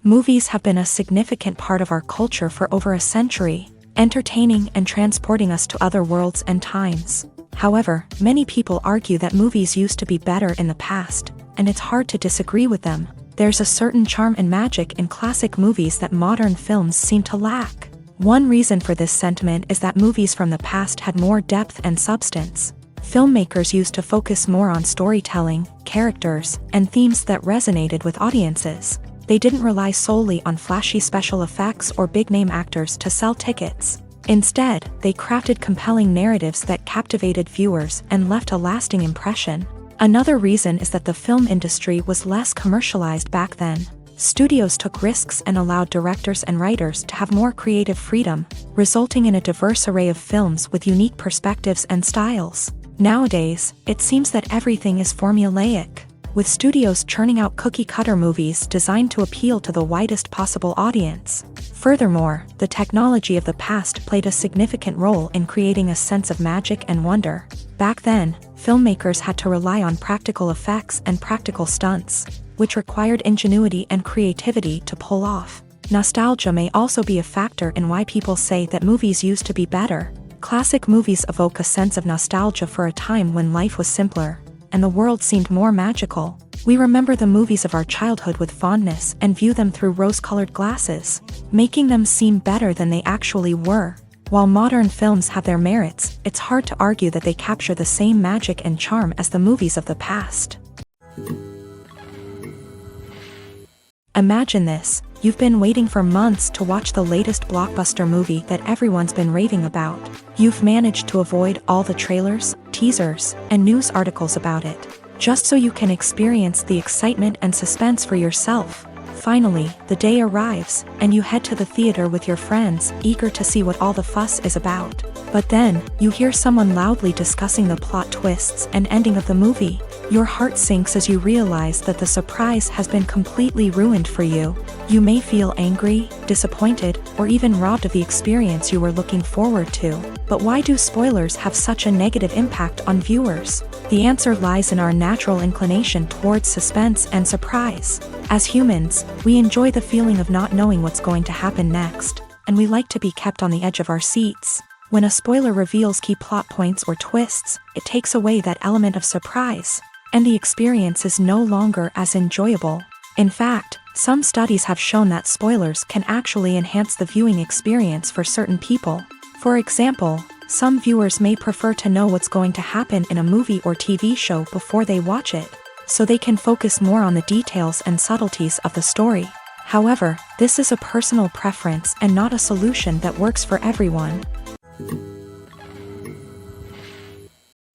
Movies have been a significant part of our culture for over a century, entertaining and transporting us to other worlds and times. However, many people argue that movies used to be better in the past, and it's hard to disagree with them. There's a certain charm and magic in classic movies that modern films seem to lack. One reason for this sentiment is that movies from the past had more depth and substance. Filmmakers used to focus more on storytelling, characters, and themes that resonated with audiences. They didn't rely solely on flashy special effects or big-name actors to sell tickets. Instead, they crafted compelling narratives that captivated viewers and left a lasting impression. Another reason is that the film industry was less commercialized back then. Studios took risks and allowed directors and writers to have more creative freedom, resulting in a diverse array of films with unique perspectives and styles. Nowadays, it seems that everything is formulaic, with studios churning out cookie-cutter movies designed to appeal to the widest possible audience. Furthermore, the technology of the past played a significant role in creating a sense of magic and wonder. Back then, filmmakers had to rely on practical effects and practical stunts, which required ingenuity and creativity to pull off. Nostalgia may also be a factor in why people say that movies used to be better. Classic movies evoke a sense of nostalgia for a time when life was simpler, and the world seemed more magical. We remember the movies of our childhood with fondness and view them through rose-colored glasses, making them seem better than they actually were. While modern films have their merits, it's hard to argue that they capture the same magic and charm as the movies of the past. Imagine this: you've been waiting for months to watch the latest blockbuster movie that everyone's been raving about. You've managed to avoid all the trailers, teasers, and news articles about it, just so you can experience the excitement and suspense for yourself. Finally, the day arrives, and you head to the theater with your friends, eager to see what all the fuss is about. But then, you hear someone loudly discussing the plot twists and ending of the movie. Your heart sinks as you realize that the surprise has been completely ruined for you. You may feel angry, disappointed, or even robbed of the experience you were looking forward to. But why do spoilers have such a negative impact on viewers? The answer lies in our natural inclination towards suspense and surprise. As humans, we enjoy the feeling of not knowing what's going to happen next, and we like to be kept on the edge of our seats. When a spoiler reveals key plot points or twists, it takes away that element of surprise, and the experience is no longer as enjoyable. In fact, some studies have shown that spoilers can actually enhance the viewing experience for certain people. For example, some viewers may prefer to know what's going to happen in a movie or TV show before they watch it, so they can focus more on the details and subtleties of the story. However, this is a personal preference and not a solution that works for everyone.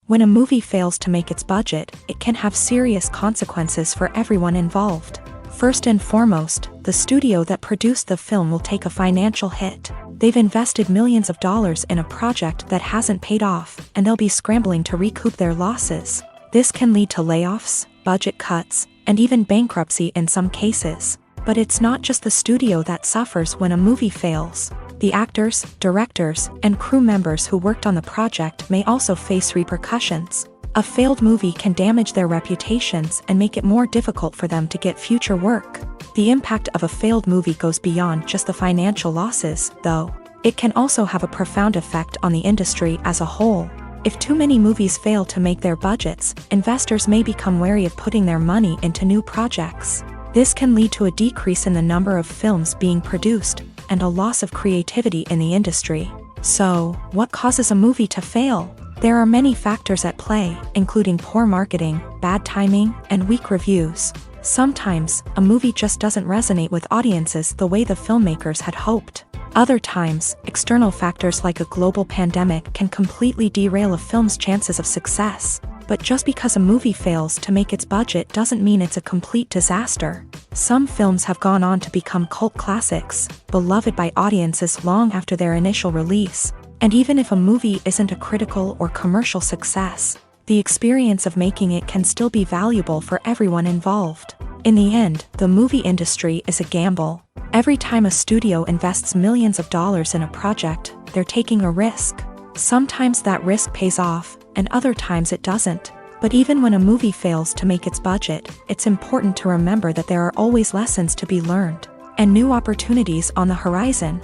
When a movie fails to make its budget, it can have serious consequences for everyone involved. First and foremost, the studio that produced the film will take a financial hit. They've invested millions of dollars in a project that hasn't paid off, and they'll be scrambling to recoup their losses. This can lead to layoffs, budget cuts, and even bankruptcy in some cases. But it's not just the studio that suffers when a movie fails. The actors, directors, and crew members who worked on the project may also face repercussions. A failed movie can damage their reputations and make it more difficult for them to get future work. The impact of a failed movie goes beyond just the financial losses, though. It can also have a profound effect on the industry as a whole. If too many movies fail to make their budgets, investors may become wary of putting their money into new projects. This can lead to a decrease in the number of films being produced, and a loss of creativity in the industry. So, what causes a movie to fail? There are many factors at play, including poor marketing, bad timing, and weak reviews. Sometimes, a movie just doesn't resonate with audiences the way the filmmakers had hoped. Other times, external factors like a global pandemic can completely derail a film's chances of success. But just because a movie fails to make its budget doesn't mean it's a complete disaster. Some films have gone on to become cult classics, beloved by audiences long after their initial release. And even if a movie isn't a critical or commercial success, the experience of making it can still be valuable for everyone involved. In the end, the movie industry is a gamble. Every time a studio invests millions of dollars in a project, they're taking a risk. Sometimes that risk pays off, and other times it doesn't. But even when a movie fails to make its budget, it's important to remember that there are always lessons to be learned, and new opportunities on the horizon.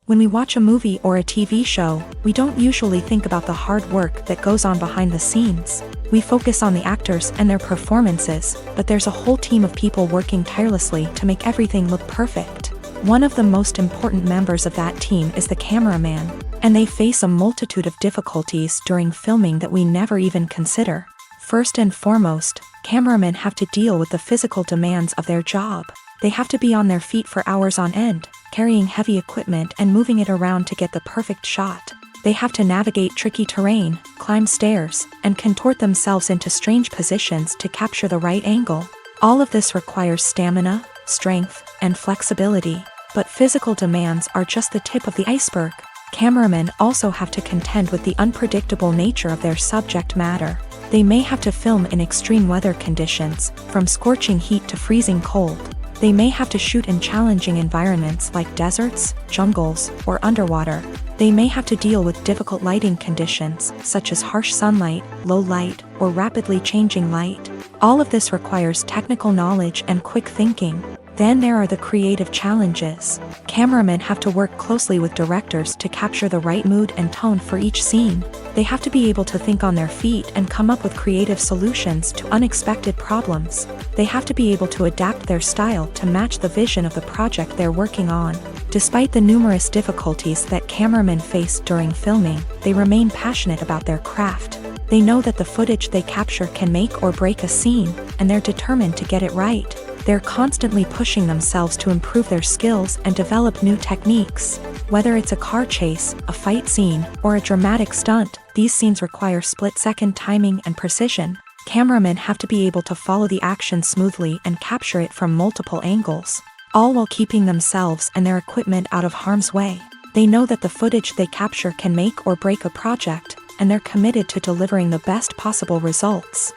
When we watch a movie or a TV show, we don't usually think about the hard work that goes on behind the scenes. We focus on the actors and their performances, but there's a whole team of people working tirelessly to make everything look perfect. One of the most important members of that team is the cameraman, and they face a multitude of difficulties during filming that we never even consider. First and foremost, cameramen have to deal with the physical demands of their job. They have to be on their feet for hours on end, carrying heavy equipment and moving it around to get the perfect shot. They have to navigate tricky terrain, climb stairs, and contort themselves into strange positions to capture the right angle. All of this requires stamina, strength, and flexibility. But physical demands are just the tip of the iceberg. Cameramen also have to contend with the unpredictable nature of their subject matter. They may have to film in extreme weather conditions, from scorching heat to freezing cold. They may have to shoot in challenging environments like deserts, jungles, or underwater. They may have to deal with difficult lighting conditions, such as harsh sunlight, low light, or rapidly changing light. All of this requires technical knowledge and quick thinking. Then there are the creative challenges. Cameramen have to work closely with directors to capture the right mood and tone for each scene. They have to be able to think on their feet and come up with creative solutions to unexpected problems. They have to be able to adapt their style to match the vision of the project they're working on. Despite the numerous difficulties that cameramen face during filming, they remain passionate about their craft. They know that the footage they capture can make or break a scene, and they're determined to get it right. They're constantly pushing themselves to improve their skills and develop new techniques. Whether it's a car chase, a fight scene, or a dramatic stunt, these scenes require split-second timing and precision. Cameramen have to be able to follow the action smoothly and capture it from multiple angles, all while keeping themselves and their equipment out of harm's way. They know that the footage they capture can make or break a project, and they're committed to delivering the best possible results.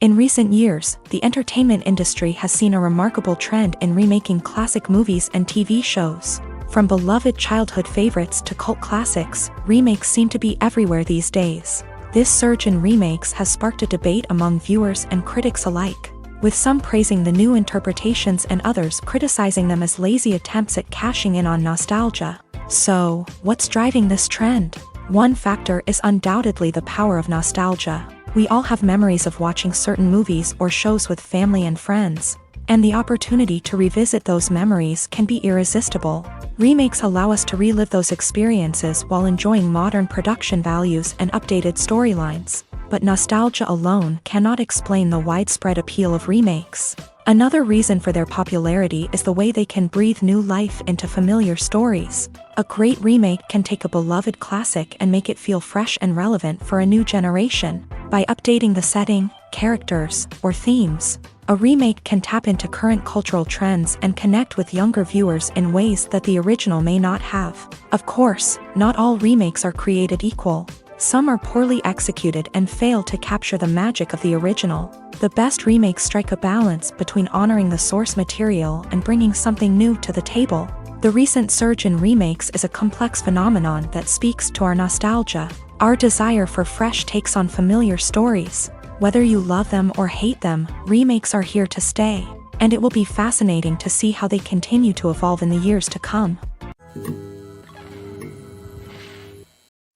In recent years, the entertainment industry has seen a remarkable trend in remaking classic movies and TV shows. From beloved childhood favorites to cult classics, remakes seem to be everywhere these days. This surge in remakes has sparked a debate among viewers and critics alike, with some praising the new interpretations and others criticizing them as lazy attempts at cashing in on nostalgia. So, what's driving this trend? One factor is undoubtedly the power of nostalgia. We all have memories of watching certain movies or shows with family and friends, and the opportunity to revisit those memories can be irresistible. Remakes allow us to relive those experiences while enjoying modern production values and updated storylines. But nostalgia alone cannot explain the widespread appeal of remakes. Another reason for their popularity is the way they can breathe new life into familiar stories. A great remake can take a beloved classic and make it feel fresh and relevant for a new generation. By updating the setting, characters, or themes, a remake can tap into current cultural trends and connect with younger viewers in ways that the original may not have. Of course, not all remakes are created equal. Some are poorly executed and fail to capture the magic of the original. The best remakes strike a balance between honoring the source material and bringing something new to the table. The recent surge in remakes is a complex phenomenon that speaks to our nostalgia, our desire for fresh takes on familiar stories. Whether you love them or hate them, remakes are here to stay, and it will be fascinating to see how they continue to evolve in the years to come.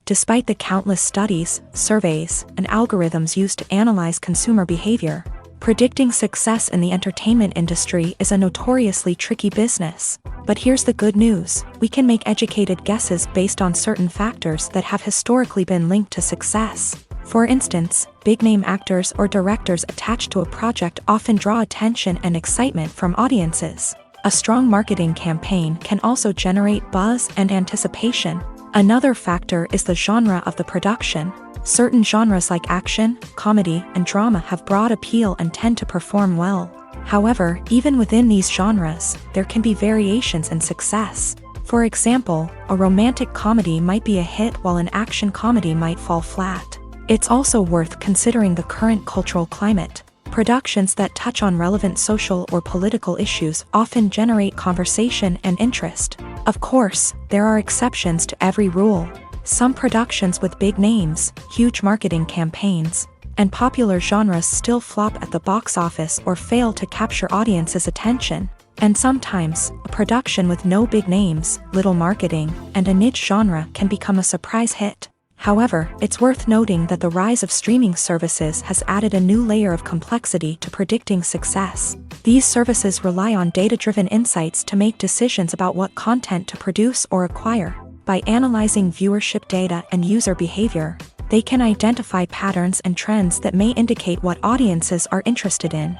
Despite the countless studies, surveys, and algorithms used to analyze consumer behavior, predicting success in the entertainment industry is a notoriously tricky business. But here's the good news: we can make educated guesses based on certain factors that have historically been linked to success. For instance, big-name actors or directors attached to a project often draw attention and excitement from audiences. A strong marketing campaign can also generate buzz and anticipation. Another factor is the genre of the production. Certain genres like action, comedy, and drama have broad appeal and tend to perform well. However, even within these genres, there can be variations in success. For example, a romantic comedy might be a hit while an action comedy might fall flat. It's also worth considering the current cultural climate. Productions that touch on relevant social or political issues often generate conversation and interest. Of course, there are exceptions to every rule. Some productions with big names, huge marketing campaigns, and popular genres still flop at the box office or fail to capture audiences' attention. And sometimes, a production with no big names, little marketing, and a niche genre can become a surprise hit. However, it's worth noting that the rise of streaming services has added a new layer of complexity to predicting success. These services rely on data-driven insights to make decisions about what content to produce or acquire. By analyzing viewership data and user behavior, they can identify patterns and trends that may indicate what audiences are interested in.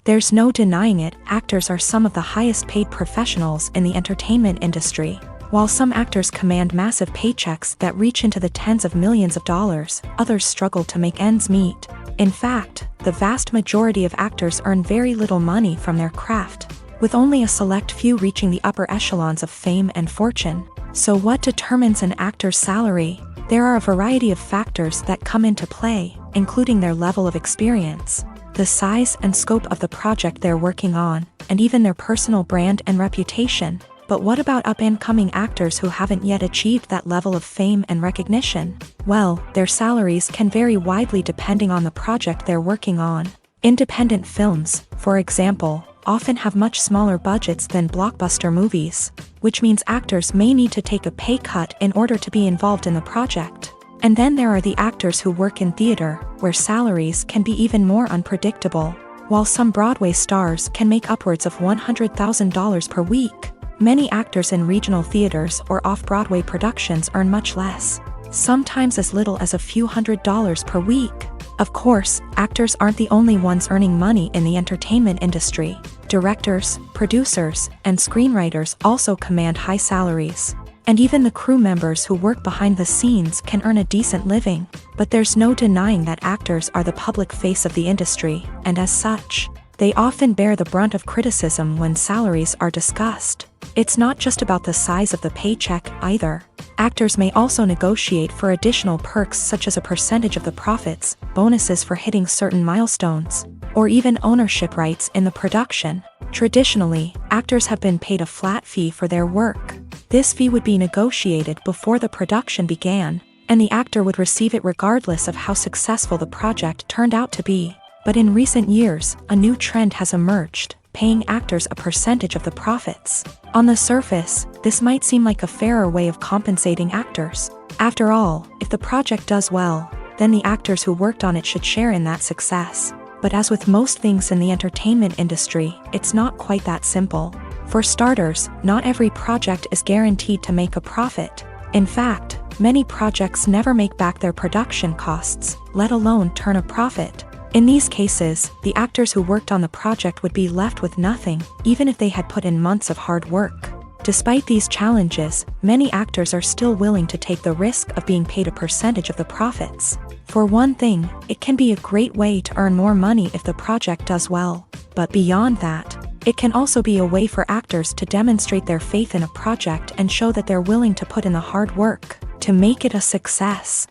There's no denying it, actors are some of the highest paid professionals in the entertainment industry. While some actors command massive paychecks that reach into the tens of millions of dollars, others struggle to make ends meet. In fact, the vast majority of actors earn very little money from their craft, with only a select few reaching the upper echelons of fame and fortune. So what determines an actor's salary? There are a variety of factors that come into play, including their level of experience, the size and scope of the project they're working on, and even their personal brand and reputation. But what about up-and-coming actors who haven't yet achieved that level of fame and recognition? Well, their salaries can vary widely depending on the project they're working on. Independent films, for example, often have much smaller budgets than blockbuster movies, which means actors may need to take a pay cut in order to be involved in the project. And then there are the actors who work in theater, where salaries can be even more unpredictable. While some Broadway stars can make upwards of $100,000 per week, many actors in regional theaters or off-Broadway productions earn much less, sometimes as little as a few $100s per week. Of course, actors aren't the only ones earning money in the entertainment industry. Directors, producers, and screenwriters also command high salaries. And even the crew members who work behind the scenes can earn a decent living. But there's no denying that actors are the public face of the industry, and as such, they often bear the brunt of criticism when salaries are discussed. It's not just about the size of the paycheck, either. Actors may also negotiate for additional perks such as a percentage of the profits, bonuses for hitting certain milestones, or even ownership rights in the production. Traditionally, actors have been paid a flat fee for their work. This fee would be negotiated before the production began, and the actor would receive it regardless of how successful the project turned out to be. But in recent years, a new trend has emerged, paying actors a percentage of the profits. On the surface, this might seem like a fairer way of compensating actors. After all, if the project does well, then the actors who worked on it should share in that success. But as with most things in the entertainment industry, it's not quite that simple. For starters, not every project is guaranteed to make a profit. In fact, many projects never make back their production costs, let alone turn a profit. In these cases, the actors who worked on the project would be left with nothing, even if they had put in months of hard work. Despite these challenges, many actors are still willing to take the risk of being paid a percentage of the profits. For one thing, it can be a great way to earn more money if the project does well. But beyond that, it can also be a way for actors to demonstrate their faith in a project and show that they're willing to put in the hard work to make it a success.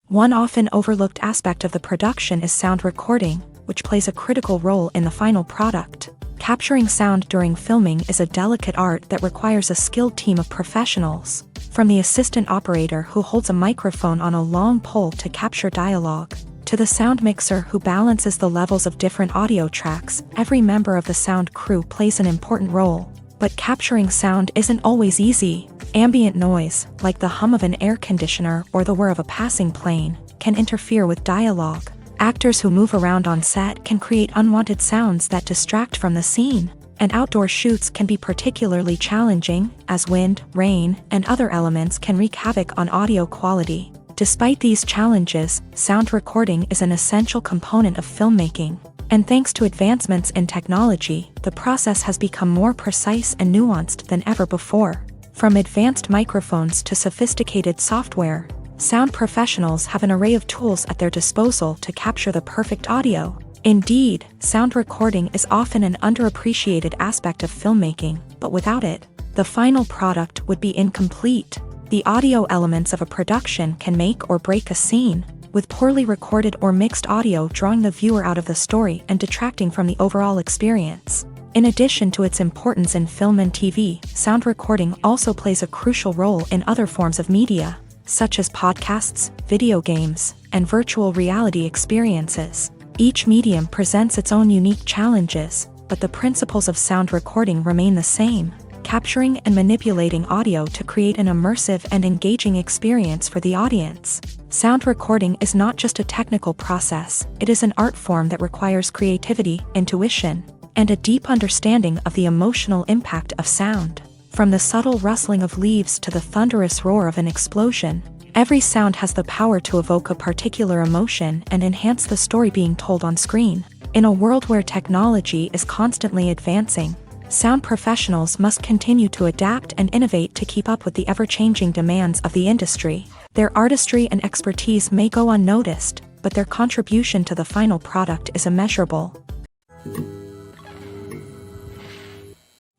One often overlooked aspect of the production is sound recording, which plays a critical role in the final product. Capturing sound during filming is a delicate art that requires a skilled team of professionals. From the assistant operator who holds a microphone on a long pole to capture dialogue, to the sound mixer who balances the levels of different audio tracks, every member of the sound crew plays an important role. But capturing sound isn't always easy. Ambient noise, like the hum of an air conditioner or the whir of a passing plane, can interfere with dialogue. Actors who move around on set can create unwanted sounds that distract from the scene. And outdoor shoots can be particularly challenging, as wind, rain, and other elements can wreak havoc on audio quality. Despite these challenges, sound recording is an essential component of filmmaking. And thanks to advancements in technology, the process has become more precise and nuanced than ever before. From advanced microphones to sophisticated software, sound professionals have an array of tools at their disposal to capture the perfect audio. Indeed, sound recording is often an underappreciated aspect of filmmaking, but without it, the final product would be incomplete. The audio elements of a production can make or break a scene, with poorly recorded or mixed audio drawing the viewer out of the story and detracting from the overall experience. In addition to its importance in film and TV, sound recording also plays a crucial role in other forms of media, such as podcasts, video games, and virtual reality experiences. Each medium presents its own unique challenges, but the principles of sound recording remain the same, capturing and manipulating audio to create an immersive and engaging experience for the audience. Sound recording is not just a technical process, it is an art form that requires creativity, intuition, and a deep understanding of the emotional impact of sound. From the subtle rustling of leaves to the thunderous roar of an explosion, Every sound has the power to evoke a particular emotion and enhance the story being told on screen. In a world where technology is constantly advancing, sound professionals must continue to adapt and innovate to keep up with the ever-changing demands of the industry. Their artistry and expertise may go unnoticed, but their contribution to the final product is immeasurable.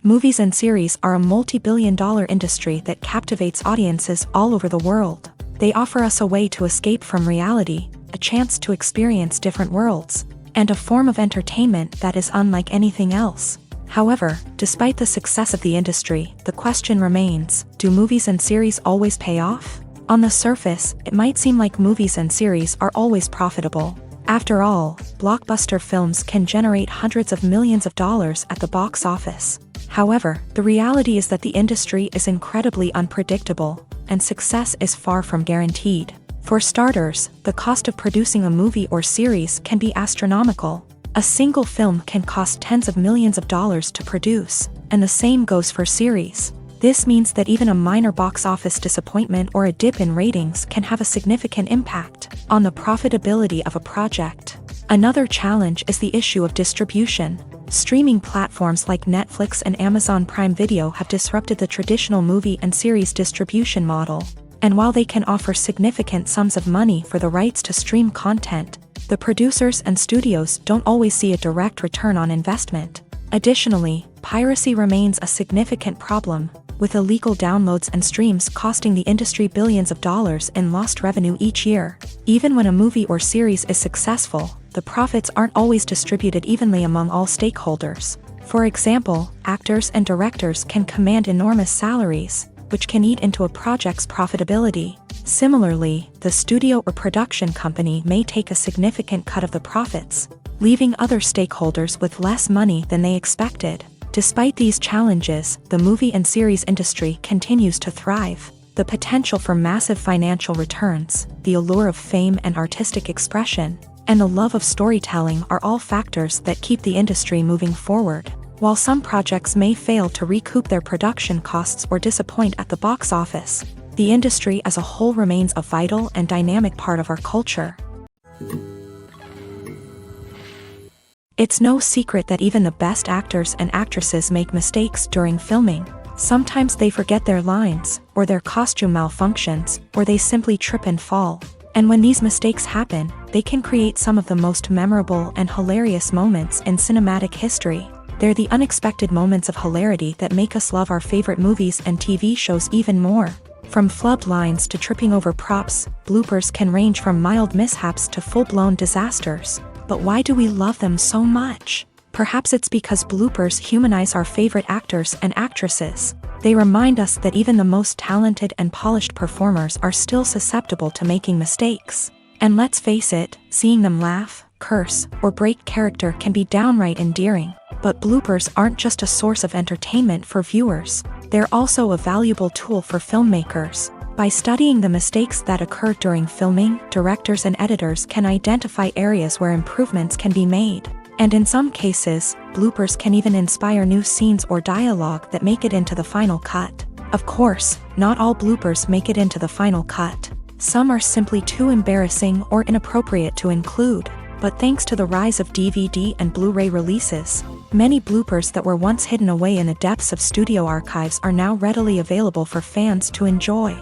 Movies and series are a multi-billion-dollar industry that captivates audiences all over the world. They offer us a way to escape from reality, a chance to experience different worlds, and a form of entertainment that is unlike anything else. However, despite the success of the industry, the question remains, do movies and series always pay off? On the surface, it might seem like movies and series are always profitable. After all, blockbuster films can generate hundreds of millions of dollars at the box office. However, the reality is that the industry is incredibly unpredictable, and success is far from guaranteed. For starters, the cost of producing a movie or series can be astronomical. A single film can cost tens of millions of dollars to produce, and the same goes for series. This means that even a minor box office disappointment or a dip in ratings can have a significant impact on the profitability of a project. Another challenge is the issue of distribution. Streaming platforms like Netflix and Amazon Prime Video have disrupted the traditional movie and series distribution model. And while they can offer significant sums of money for the rights to stream content, the producers and studios don't always see a direct return on investment. Additionally, piracy remains a significant problem, with illegal downloads and streams costing the industry billions of dollars in lost revenue each year. Even when a movie or series is successful, the profits aren't always distributed evenly among all stakeholders. For example, actors and directors can command enormous salaries, which can eat into a project's profitability. Similarly, the studio or production company may take a significant cut of the profits, leaving other stakeholders with less money than they expected. Despite these challenges, the movie and series industry continues to thrive. The potential for massive financial returns, the allure of fame and artistic expression, and the love of storytelling are all factors that keep the industry moving forward. While some projects may fail to recoup their production costs or disappoint at the box office, the industry as a whole remains a vital and dynamic part of our culture. It's no secret that even the best actors and actresses make mistakes during filming. Sometimes they forget their lines, or their costume malfunctions, or they simply trip and fall. And when these mistakes happen, they can create some of the most memorable and hilarious moments in cinematic history. They're the unexpected moments of hilarity that make us love our favorite movies and TV shows even more. From flubbed lines to tripping over props, bloopers can range from mild mishaps to full-blown disasters. But why do we love them so much? Perhaps it's because bloopers humanize our favorite actors and actresses. They remind us that even the most talented and polished performers are still susceptible to making mistakes. And let's face it, seeing them laugh, curse, or break character can be downright endearing. But bloopers aren't just a source of entertainment for viewers. They're also a valuable tool for filmmakers. By studying the mistakes that occur during filming, directors and editors can identify areas where improvements can be made. And in some cases, bloopers can even inspire new scenes or dialogue that make it into the final cut. Of course, not all bloopers make it into the final cut. Some are simply too embarrassing or inappropriate to include. But thanks to the rise of DVD and Blu-ray releases, many bloopers that were once hidden away in the depths of studio archives are now readily available for fans to enjoy.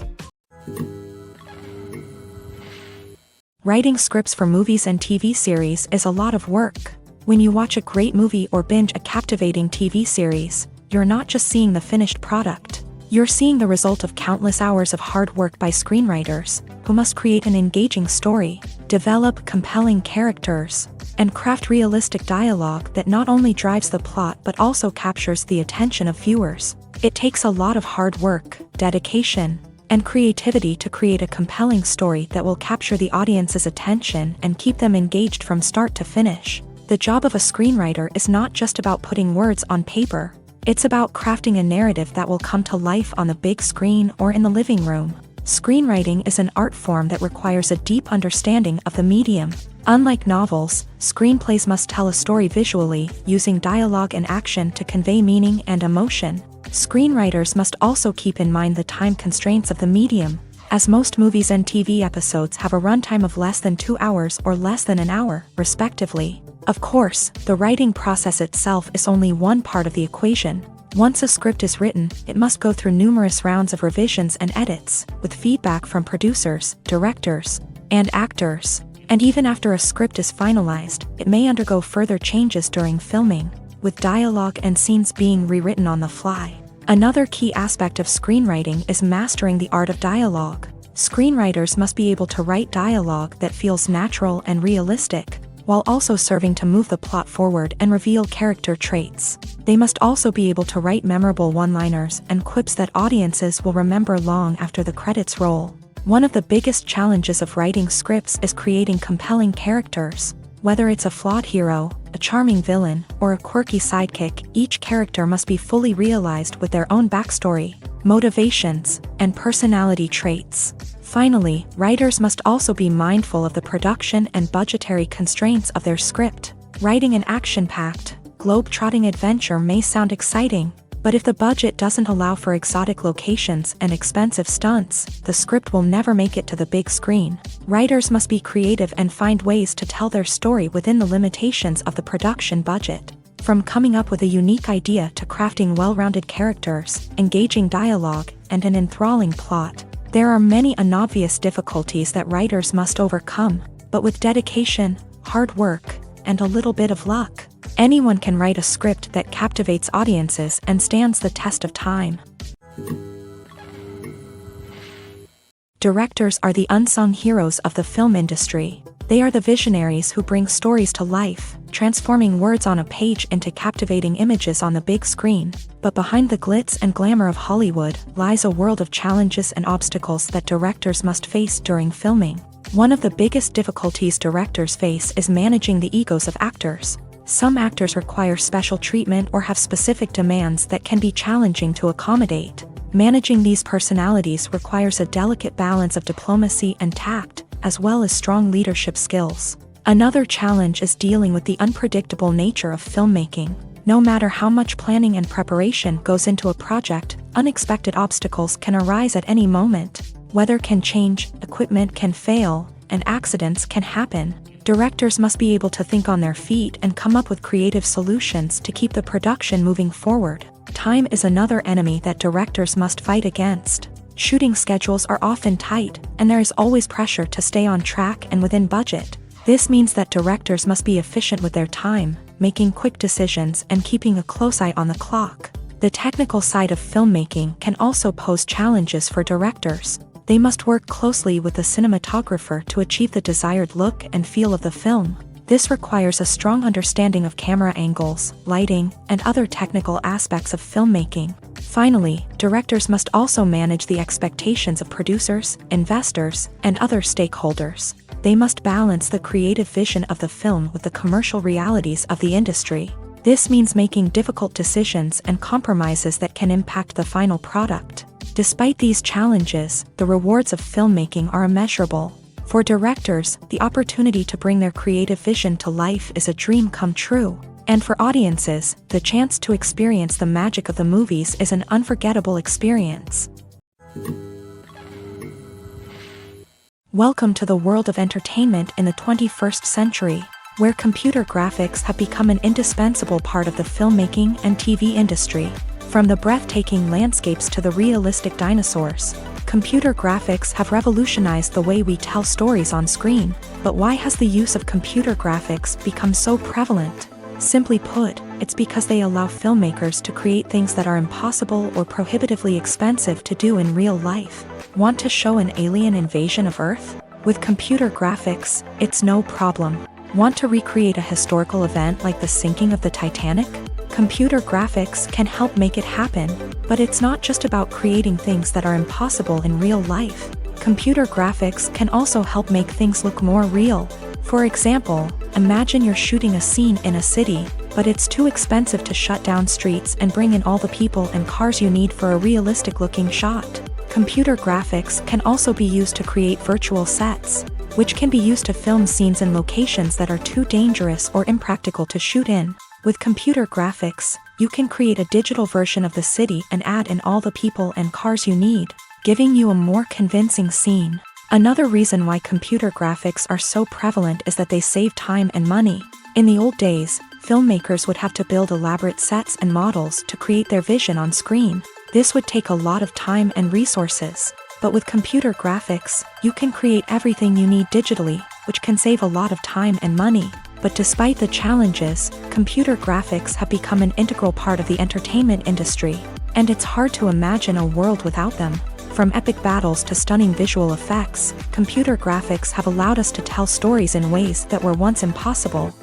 Writing scripts for movies and TV series is a lot of work. When you watch a great movie or binge a captivating TV series, you're not just seeing the finished product. You're seeing the result of countless hours of hard work by screenwriters, who must create an engaging story, develop compelling characters, and craft realistic dialogue that not only drives the plot but also captures the attention of viewers. It takes a lot of hard work, dedication, and creativity to create a compelling story that will capture the audience's attention and keep them engaged from start to finish. The job of a screenwriter is not just about putting words on paper. It's about crafting a narrative that will come to life on the big screen or in the living room. Screenwriting is an art form that requires a deep understanding of the medium. Unlike novels, screenplays must tell a story visually, using dialogue and action to convey meaning and emotion. Screenwriters must also keep in mind the time constraints of the medium, as most movies and TV episodes have a runtime of less than 2 hours or less than an hour, respectively. Of course, the writing process itself is only one part of the equation. Once a script is written, it must go through numerous rounds of revisions and edits, with feedback from producers, directors, and actors. And even after a script is finalized, it may undergo further changes during filming, with dialogue and scenes being rewritten on the fly. Another key aspect of screenwriting is mastering the art of dialogue. Screenwriters must be able to write dialogue that feels natural and realistic, while also serving to move the plot forward and reveal character traits. They must also be able to write memorable one-liners and quips that audiences will remember long after the credits roll. One of the biggest challenges of writing scripts is creating compelling characters. Whether it's a flawed hero, a charming villain, or a quirky sidekick, each character must be fully realized with their own backstory, motivations, and personality traits. Finally, writers must also be mindful of the production and budgetary constraints of their script. Writing an action-packed, globe-trotting adventure may sound exciting, but if the budget doesn't allow for exotic locations and expensive stunts, the script will never make it to the big screen. Writers must be creative and find ways to tell their story within the limitations of the production budget. From coming up with a unique idea to crafting well-rounded characters, engaging dialogue, and an enthralling plot, there are many unobvious difficulties that writers must overcome, but with dedication, hard work, and a little bit of luck, anyone can write a script that captivates audiences and stands the test of time. Directors are the unsung heroes of the film industry. They are the visionaries who bring stories to life, transforming words on a page into captivating images on the big screen. But behind the glitz and glamour of Hollywood lies a world of challenges and obstacles that directors must face during filming. One of the biggest difficulties directors face is managing the egos of actors. Some actors require special treatment or have specific demands that can be challenging to accommodate. Managing these personalities requires a delicate balance of diplomacy and tact, as well as strong leadership skills. Another challenge is dealing with the unpredictable nature of filmmaking. No matter how much planning and preparation goes into a project, unexpected obstacles can arise at any moment. Weather can change, equipment can fail, and accidents can happen. Directors must be able to think on their feet and come up with creative solutions to keep the production moving forward. Time is another enemy that directors must fight against. Shooting schedules are often tight, and there is always pressure to stay on track and within budget. This means that directors must be efficient with their time, making quick decisions and keeping a close eye on the clock. The technical side of filmmaking can also pose challenges for directors. They must work closely with the cinematographer to achieve the desired look and feel of the film. This requires a strong understanding of camera angles, lighting, and other technical aspects of filmmaking. Finally, directors must also manage the expectations of producers, investors, and other stakeholders. They must balance the creative vision of the film with the commercial realities of the industry. This means making difficult decisions and compromises that can impact the final product. Despite these challenges, the rewards of filmmaking are immeasurable. For directors, the opportunity to bring their creative vision to life is a dream come true. And for audiences, the chance to experience the magic of the movies is an unforgettable experience. Welcome to the world of entertainment in the 21st century, where computer graphics have become an indispensable part of the filmmaking and TV industry. From the breathtaking landscapes to the realistic dinosaurs, computer graphics have revolutionized the way we tell stories on screen. But why has the use of computer graphics become so prevalent? Simply put, it's because they allow filmmakers to create things that are impossible or prohibitively expensive to do in real life. Want to show an alien invasion of Earth? With computer graphics, it's no problem. Want to recreate a historical event like the sinking of the Titanic? Computer graphics can help make it happen, but it's not just about creating things that are impossible in real life. Computer graphics can also help make things look more real. For example, imagine you're shooting a scene in a city, but it's too expensive to shut down streets and bring in all the people and cars you need for a realistic-looking shot. Computer graphics can also be used to create virtual sets, which can be used to film scenes in locations that are too dangerous or impractical to shoot in. With computer graphics, you can create a digital version of the city and add in all the people and cars you need. giving you a more convincing scene. Another reason why computer graphics are so prevalent is that they save time and money. In the old days, filmmakers would have to build elaborate sets and models to create their vision on screen. This would take a lot of time and resources. But with computer graphics, you can create everything you need digitally, which can save a lot of time and money. But despite the challenges, computer graphics have become an integral part of the entertainment industry, and it's hard to imagine a world without them. From epic battles to stunning visual effects, computer graphics have allowed us to tell stories in ways that were once impossible.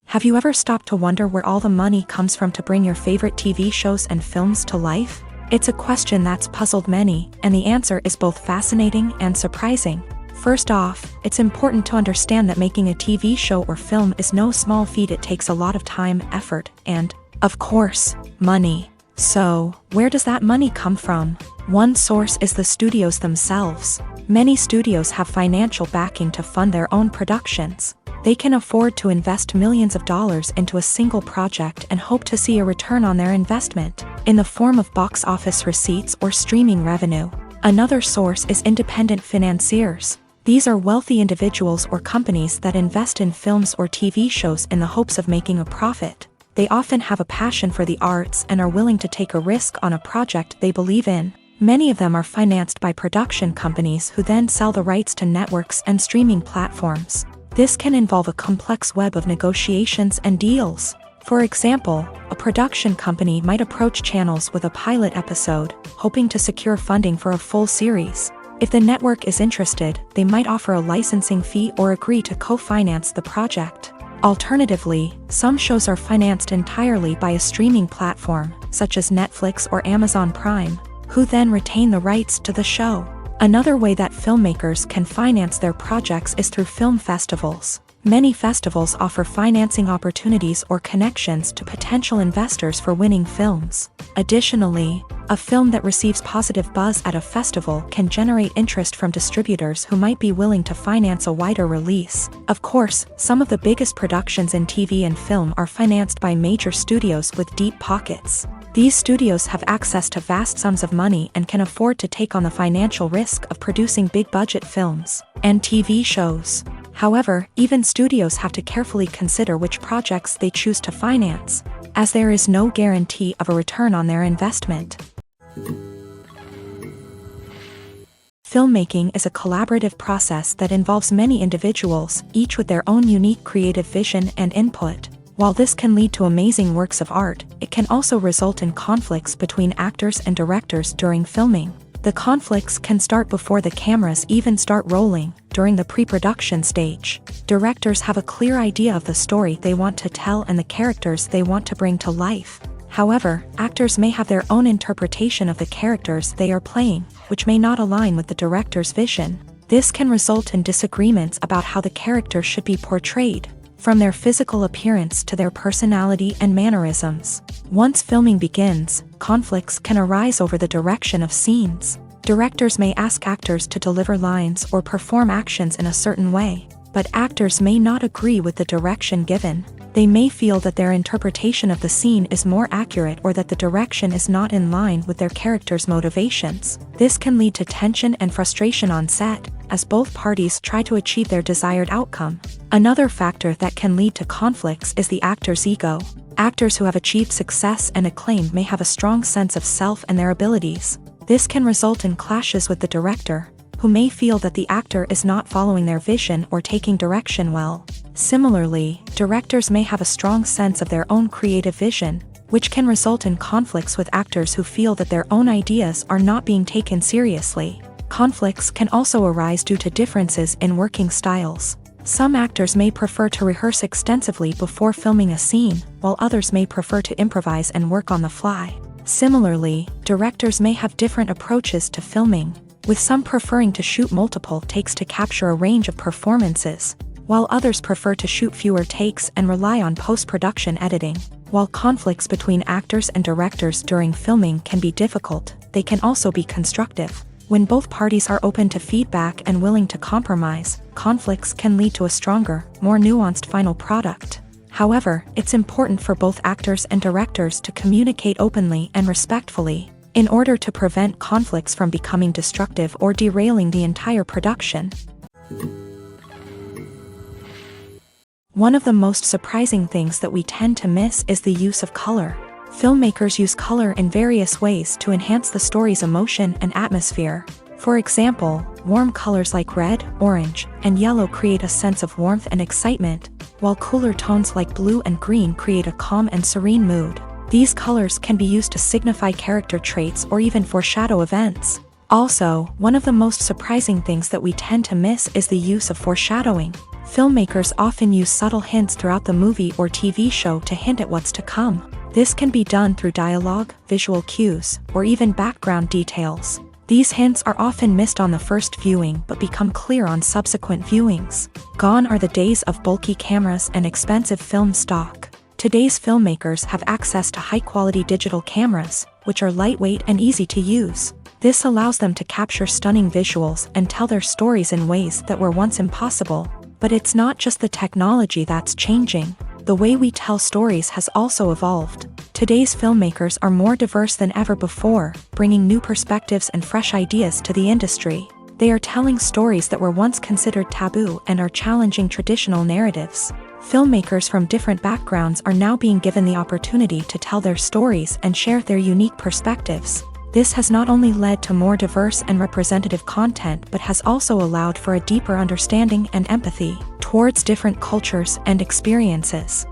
Have you ever stopped to wonder where all the money comes from to bring your favorite TV shows and films to life? It's a question that's puzzled many, and the answer is both fascinating and surprising. First off, it's important to understand that making a TV show or film is no small feat. It takes a lot of time, effort, and, of course, money. So, where does that money come from? One source is the studios themselves. Many studios have financial backing to fund their own productions. They can afford to invest millions of dollars into a single project and hope to see a return on their investment, in the form of box office receipts or streaming revenue. Another source is independent financiers. These are wealthy individuals or companies that invest in films or TV shows in the hopes of making a profit. They often have a passion for the arts and are willing to take a risk on a project they believe in. Many of them are financed by production companies who then sell the rights to networks and streaming platforms. This can involve a complex web of negotiations and deals. For example, a production company might approach channels with a pilot episode, hoping to secure funding for a full series. If the network is interested, they might offer a licensing fee or agree to co-finance the project. Alternatively, some shows are financed entirely by a streaming platform, such as Netflix or Amazon Prime, who then retain the rights to the show. Another way that filmmakers can finance their projects is through film festivals. Many festivals offer financing opportunities or connections to potential investors for winning films. Additionally, a film that receives positive buzz at a festival can generate interest from distributors who might be willing to finance a wider release. Of course, some of the biggest productions in TV and film are financed by major studios with deep pockets. These studios have access to vast sums of money and can afford to take on the financial risk of producing big-budget films and TV shows. However, even studios have to carefully consider which projects they choose to finance, as there is no guarantee of a return on their investment. Filmmaking is a collaborative process that involves many individuals, each with their own unique creative vision and input. While this can lead to amazing works of art, it can also result in conflicts between actors and directors during filming. The conflicts can start before the cameras even start rolling, during the pre-production stage. Directors have a clear idea of the story they want to tell and the characters they want to bring to life. However, actors may have their own interpretation of the characters they are playing, which may not align with the director's vision. This can result in disagreements about how the character should be portrayed, from their physical appearance to their personality and mannerisms. Once filming begins, conflicts can arise over the direction of scenes. Directors may ask actors to deliver lines or perform actions in a certain way, but actors may not agree with the direction given. They may feel that their interpretation of the scene is more accurate or that the direction is not in line with their character's motivations. This can lead to tension and frustration on set, as both parties try to achieve their desired outcome. Another factor that can lead to conflicts is the actor's ego. Actors who have achieved success and acclaim may have a strong sense of self and their abilities. This can result in clashes with the director, who may feel that the actor is not following their vision or taking direction well. Similarly, directors may have a strong sense of their own creative vision, which can result in conflicts with actors who feel that their own ideas are not being taken seriously. Conflicts can also arise due to differences in working styles. Some actors may prefer to rehearse extensively before filming a scene, while others may prefer to improvise and work on the fly. Similarly, directors may have different approaches to filming, with some preferring to shoot multiple takes to capture a range of performances, while others prefer to shoot fewer takes and rely on post-production editing. While conflicts between actors and directors during filming can be difficult, they can also be constructive. When both parties are open to feedback and willing to compromise, conflicts can lead to a stronger, more nuanced final product. However, it's important for both actors and directors to communicate openly and respectfully, in order to prevent conflicts from becoming destructive or derailing the entire production. One of the most surprising things that we tend to miss is the use of color. Filmmakers use color in various ways to enhance the story's emotion and atmosphere. For example, warm colors like red, orange, and yellow create a sense of warmth and excitement, while cooler tones like blue and green create a calm and serene mood. These colors can be used to signify character traits or even foreshadow events. Also, one of the most surprising things that we tend to miss is the use of foreshadowing. Filmmakers often use subtle hints throughout the movie or TV show to hint at what's to come. This can be done through dialogue, visual cues, or even background details. These hints are often missed on the first viewing but become clear on subsequent viewings. Gone are the days of bulky cameras and expensive film stock. Today's filmmakers have access to high-quality digital cameras, which are lightweight and easy to use. This allows them to capture stunning visuals and tell their stories in ways that were once impossible. But it's not just the technology that's changing. The way we tell stories has also evolved. Today's filmmakers are more diverse than ever before, bringing new perspectives and fresh ideas to the industry. They are telling stories that were once considered taboo and are challenging traditional narratives. Filmmakers from different backgrounds are now being given the opportunity to tell their stories and share their unique perspectives. This has not only led to more diverse and representative content but has also allowed for a deeper understanding and empathy towards different cultures and experiences.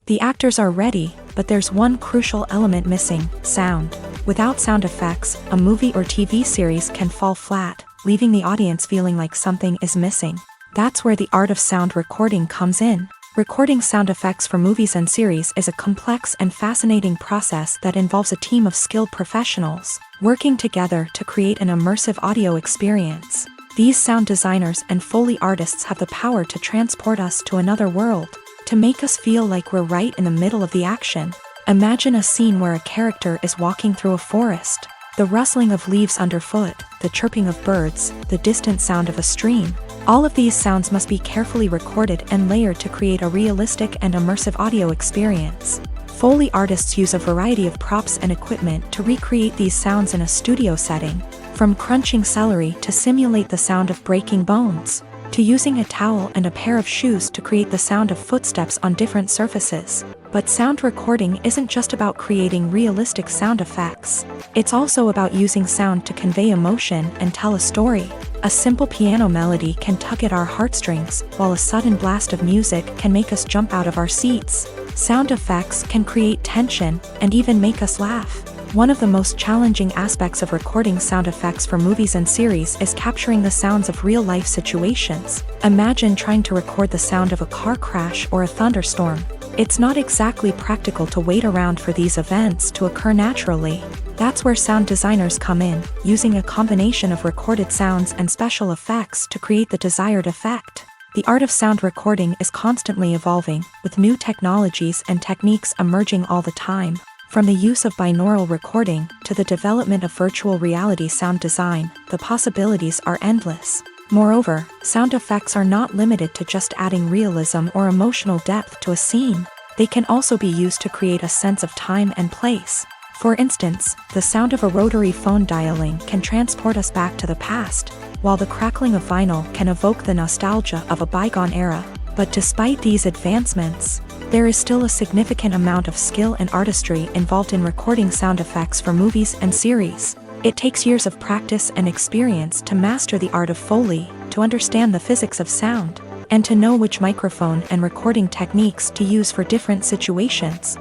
The actors are ready, but there's one crucial element missing: sound. Without sound effects, a movie or TV series can fall flat, leaving the audience feeling like something is missing. That's where the art of sound recording comes in. Recording sound effects for movies and series is a complex and fascinating process that involves a team of skilled professionals working together to create an immersive audio experience. These sound designers and Foley artists have the power to transport us to another world, to make us feel like we're right in the middle of the action. Imagine a scene where a character is walking through a forest. The rustling of leaves underfoot, the chirping of birds, the distant sound of a stream. All of these sounds must be carefully recorded and layered to create a realistic and immersive audio experience. Foley artists use a variety of props and equipment to recreate these sounds in a studio setting, from crunching celery to simulate the sound of breaking bones, to using a towel and a pair of shoes to create the sound of footsteps on different surfaces. But sound recording isn't just about creating realistic sound effects. It's also about using sound to convey emotion and tell a story. A simple piano melody can tug at our heartstrings, while a sudden blast of music can make us jump out of our seats. Sound effects can create tension and even make us laugh. One of the most challenging aspects of recording sound effects for movies and series is capturing the sounds of real-life situations. Imagine trying to record the sound of a car crash or a thunderstorm. It's not exactly practical to wait around for these events to occur naturally. That's where sound designers come in, using a combination of recorded sounds and special effects to create the desired effect. The art of sound recording is constantly evolving, with new technologies and techniques emerging all the time. From the use of binaural recording to the development of virtual reality sound design, the possibilities are endless. Moreover, sound effects are not limited to just adding realism or emotional depth to a scene. They can also be used to create a sense of time and place. For instance, the sound of a rotary phone dialing can transport us back to the past, while the crackling of vinyl can evoke the nostalgia of a bygone era. But despite these advancements, there is still a significant amount of skill and artistry involved in recording sound effects for movies and series. It takes years of practice and experience to master the art of Foley, to understand the physics of sound, and to know which microphone and recording techniques to use for different situations.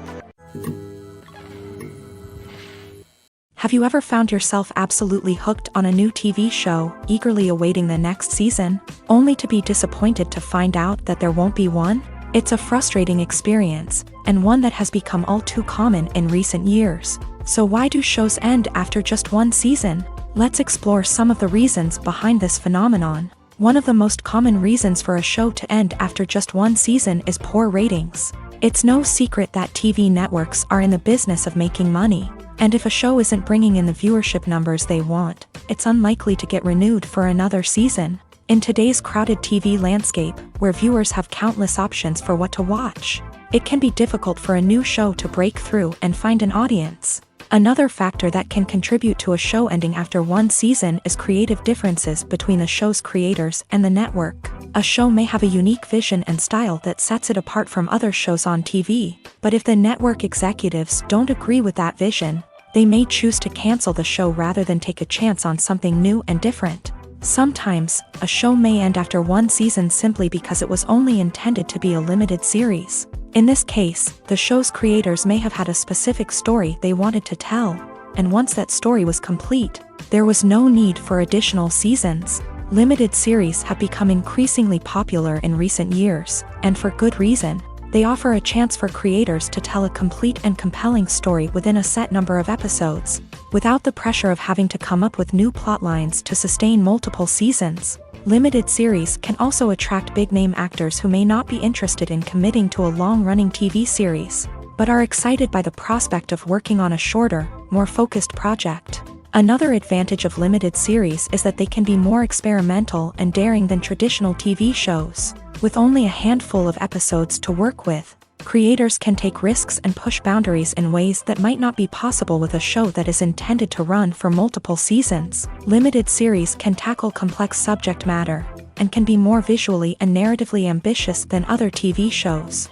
Have you ever found yourself absolutely hooked on a new TV show, eagerly awaiting the next season, only to be disappointed to find out that there won't be one? It's a frustrating experience, and one that has become all too common in recent years. So why do shows end after just one season? Let's explore some of the reasons behind this phenomenon. One of the most common reasons for a show to end after just one season is poor ratings. It's no secret that TV networks are in the business of making money, and if a show isn't bringing in the viewership numbers they want, it's unlikely to get renewed for another season. In today's crowded TV landscape, where viewers have countless options for what to watch, it can be difficult for a new show to break through and find an audience. Another factor that can contribute to a show ending after one season is creative differences between the show's creators and the network. A show may have a unique vision and style that sets it apart from other shows on TV, but if the network executives don't agree with that vision, they may choose to cancel the show rather than take a chance on something new and different. Sometimes, a show may end after one season simply because it was only intended to be a limited series. In this case, the show's creators may have had a specific story they wanted to tell, and once that story was complete, there was no need for additional seasons. Limited series have become increasingly popular in recent years, and for good reason. They offer a chance for creators to tell a complete and compelling story within a set number of episodes, without the pressure of having to come up with new plotlines to sustain multiple seasons. Limited series can also attract big-name actors who may not be interested in committing to a long-running TV series, but are excited by the prospect of working on a shorter, more focused project. Another advantage of limited series is that they can be more experimental and daring than traditional TV shows. With only a handful of episodes to work with, creators can take risks and push boundaries in ways that might not be possible with a show that is intended to run for multiple seasons. Limited series can tackle complex subject matter, and can be more visually and narratively ambitious than other TV shows.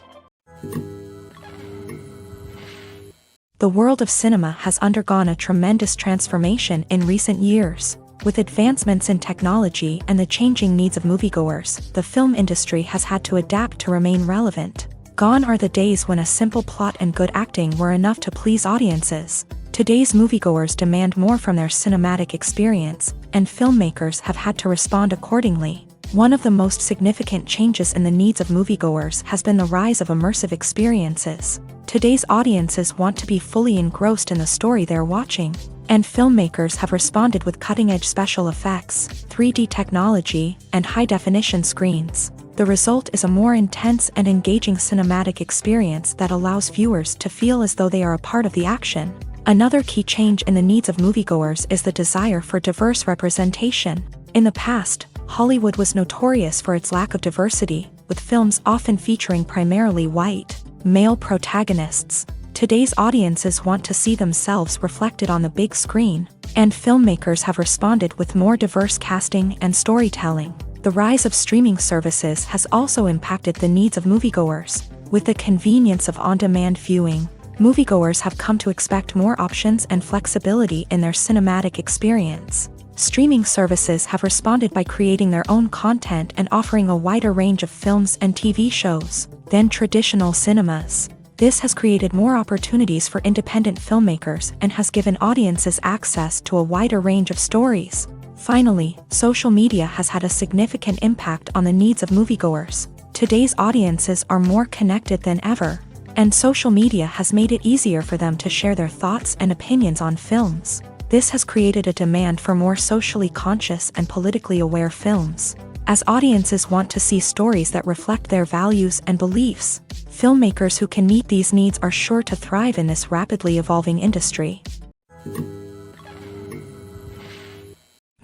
The world of cinema has undergone a tremendous transformation in recent years. With advancements in technology and the changing needs of moviegoers, the film industry has had to adapt to remain relevant. Gone are the days when a simple plot and good acting were enough to please audiences. Today's moviegoers demand more from their cinematic experience, and filmmakers have had to respond accordingly. One of the most significant changes in the needs of moviegoers has been the rise of immersive experiences. Today's audiences want to be fully engrossed in the story they're watching, and filmmakers have responded with cutting-edge special effects, 3D technology, and high-definition screens. The result is a more intense and engaging cinematic experience that allows viewers to feel as though they are a part of the action. Another key change in the needs of moviegoers is the desire for diverse representation. In the past, Hollywood was notorious for its lack of diversity, with films often featuring primarily white, male protagonists. Today's audiences want to see themselves reflected on the big screen, and filmmakers have responded with more diverse casting and storytelling. The rise of streaming services has also impacted the needs of moviegoers. With the convenience of on-demand viewing, moviegoers have come to expect more options and flexibility in their cinematic experience. Streaming services have responded by creating their own content and offering a wider range of films and TV shows than traditional cinemas. This has created more opportunities for independent filmmakers and has given audiences access to a wider range of stories. Finally, social media has had a significant impact on the needs of moviegoers. Today's audiences are more connected than ever, and social media has made it easier for them to share their thoughts and opinions on films. This has created a demand for more socially conscious and politically aware films. As audiences want to see stories that reflect their values and beliefs, filmmakers who can meet these needs are sure to thrive in this rapidly evolving industry.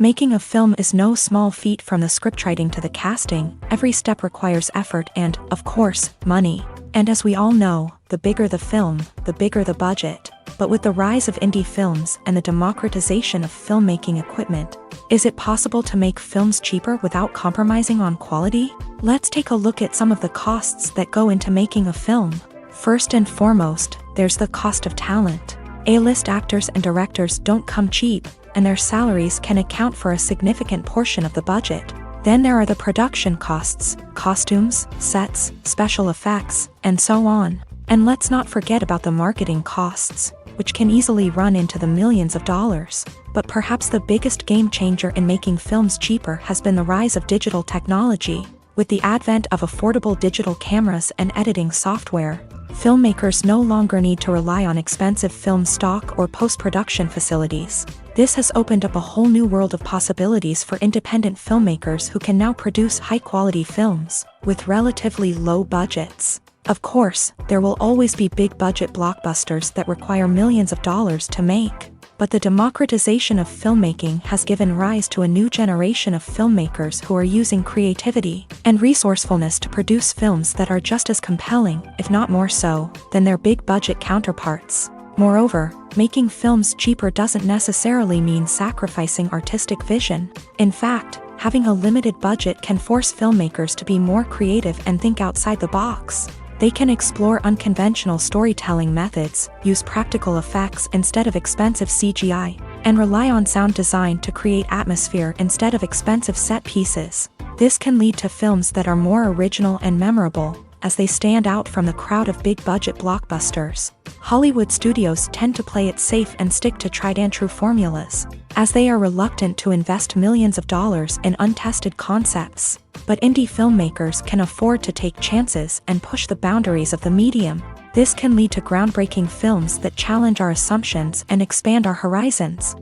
Making a film is no small feat. From the scriptwriting to the casting, every step requires effort and, of course, money. And as we all know, the bigger the film, the bigger the budget. But with the rise of indie films and the democratization of filmmaking equipment, is it possible to make films cheaper without compromising on quality? Let's take a look at some of the costs that go into making a film. First and foremost, there's the cost of talent. A-list actors and directors don't come cheap, and their salaries can account for a significant portion of the budget. Then there are the production costs, costumes, sets, special effects, and so on. And let's not forget about the marketing costs, which can easily run into the millions of dollars. But perhaps the biggest game changer in making films cheaper has been the rise of digital technology. With the advent of affordable digital cameras and editing software, filmmakers no longer need to rely on expensive film stock or post-production facilities. This has opened up a whole new world of possibilities for independent filmmakers who can now produce high-quality films with relatively low budgets. Of course, there will always be big-budget blockbusters that require millions of dollars to make. But the democratization of filmmaking has given rise to a new generation of filmmakers who are using creativity and resourcefulness to produce films that are just as compelling, if not more so, than their big-budget counterparts. Moreover, making films cheaper doesn't necessarily mean sacrificing artistic vision. In fact, having a limited budget can force filmmakers to be more creative and think outside the box. They can explore unconventional storytelling methods, use practical effects instead of expensive CGI, and rely on sound design to create atmosphere instead of expensive set pieces. This can lead to films that are more original and memorable, as they stand out from the crowd of big-budget blockbusters. Hollywood studios tend to play it safe and stick to tried-and-true formulas, as they are reluctant to invest millions of dollars in untested concepts. But indie filmmakers can afford to take chances and push the boundaries of the medium. This can lead to groundbreaking films that challenge our assumptions and expand our horizons.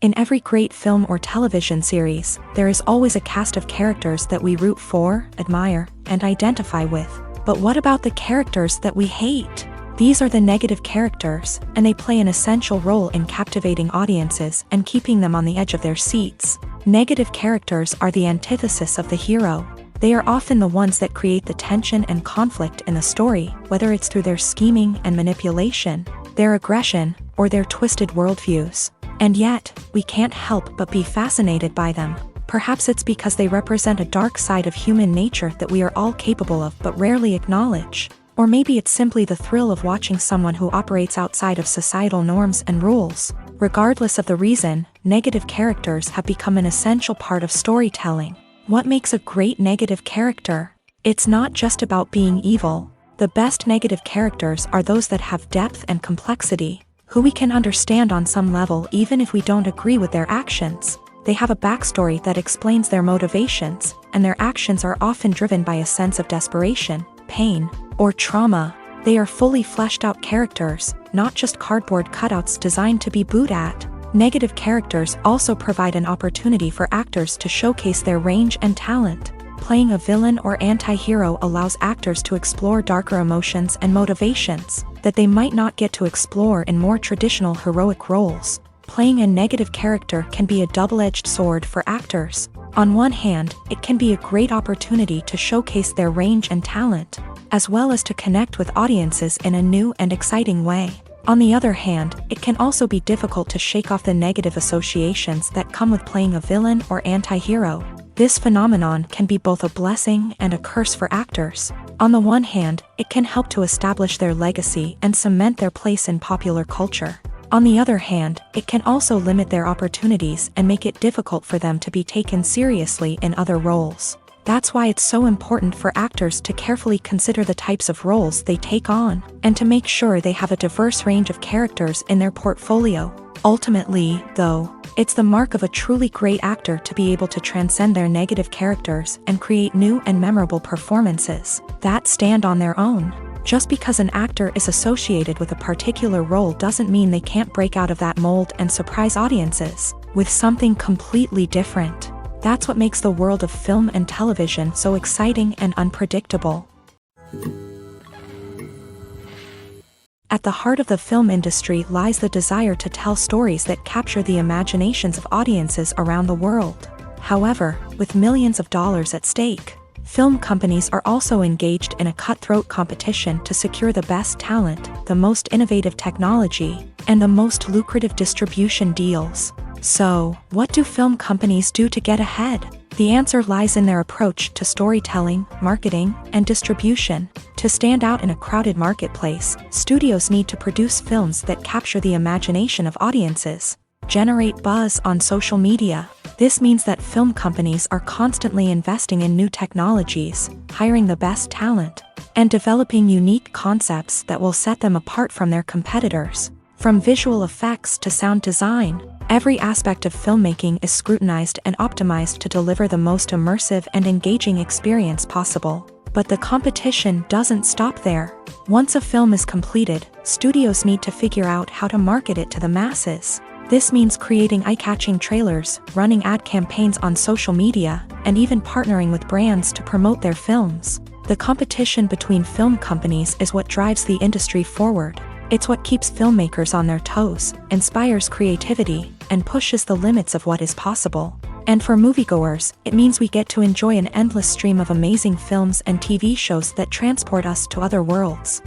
In every great film or television series, there is always a cast of characters that we root for, admire, and identify with. But what about the characters that we hate? These are the negative characters, and they play an essential role in captivating audiences and keeping them on the edge of their seats. Negative characters are the antithesis of the hero. They are often the ones that create the tension and conflict in the story, whether it's through their scheming and manipulation, their aggression, or their twisted worldviews. And yet, we can't help but be fascinated by them. Perhaps it's because they represent a dark side of human nature that we are all capable of but rarely acknowledge. Or maybe it's simply the thrill of watching someone who operates outside of societal norms and rules. Regardless of the reason, negative characters have become an essential part of storytelling. What makes a great negative character? It's not just about being evil. The best negative characters are those that have depth and complexity, who we can understand on some level even if we don't agree with their actions. They have a backstory that explains their motivations, and their actions are often driven by a sense of desperation, pain, or trauma. They are fully fleshed out characters, not just cardboard cutouts designed to be booed at. Negative characters also provide an opportunity for actors to showcase their range and talent. Playing a villain or anti-hero allows actors to explore darker emotions and motivations that they might not get to explore in more traditional heroic roles. Playing a negative character can be a double-edged sword for actors. On one hand, it can be a great opportunity to showcase their range and talent, as well as to connect with audiences in a new and exciting way. On the other hand, it can also be difficult to shake off the negative associations that come with playing a villain or anti-hero. This phenomenon can be both a blessing and a curse for actors. On the one hand, it can help to establish their legacy and cement their place in popular culture. On the other hand, it can also limit their opportunities and make it difficult for them to be taken seriously in other roles. That's why it's so important for actors to carefully consider the types of roles they take on, and to make sure they have a diverse range of characters in their portfolio. Ultimately, though, it's the mark of a truly great actor to be able to transcend their negative characters and create new and memorable performances that stand on their own. Just because an actor is associated with a particular role doesn't mean they can't break out of that mold and surprise audiences with something completely different. That's what makes the world of film and television so exciting and unpredictable. At the heart of the film industry lies the desire to tell stories that capture the imaginations of audiences around the world. However, with millions of dollars at stake, film companies are also engaged in a cutthroat competition to secure the best talent, the most innovative technology, and the most lucrative distribution deals. So, what do film companies do to get ahead? The answer lies in their approach to storytelling, marketing, and distribution. To stand out in a crowded marketplace, studios need to produce films that capture the imagination of audiences, generate buzz on social media. This means that film companies are constantly investing in new technologies, hiring the best talent, and developing unique concepts that will set them apart from their competitors. From visual effects to sound design, every aspect of filmmaking is scrutinized and optimized to deliver the most immersive and engaging experience possible. But the competition doesn't stop there. Once a film is completed, studios need to figure out how to market it to the masses. This means creating eye-catching trailers, running ad campaigns on social media, and even partnering with brands to promote their films. The competition between film companies is what drives the industry forward. It's what keeps filmmakers on their toes, inspires creativity, and pushes the limits of what is possible. And for moviegoers, it means we get to enjoy an endless stream of amazing films and TV shows that transport us to other worlds.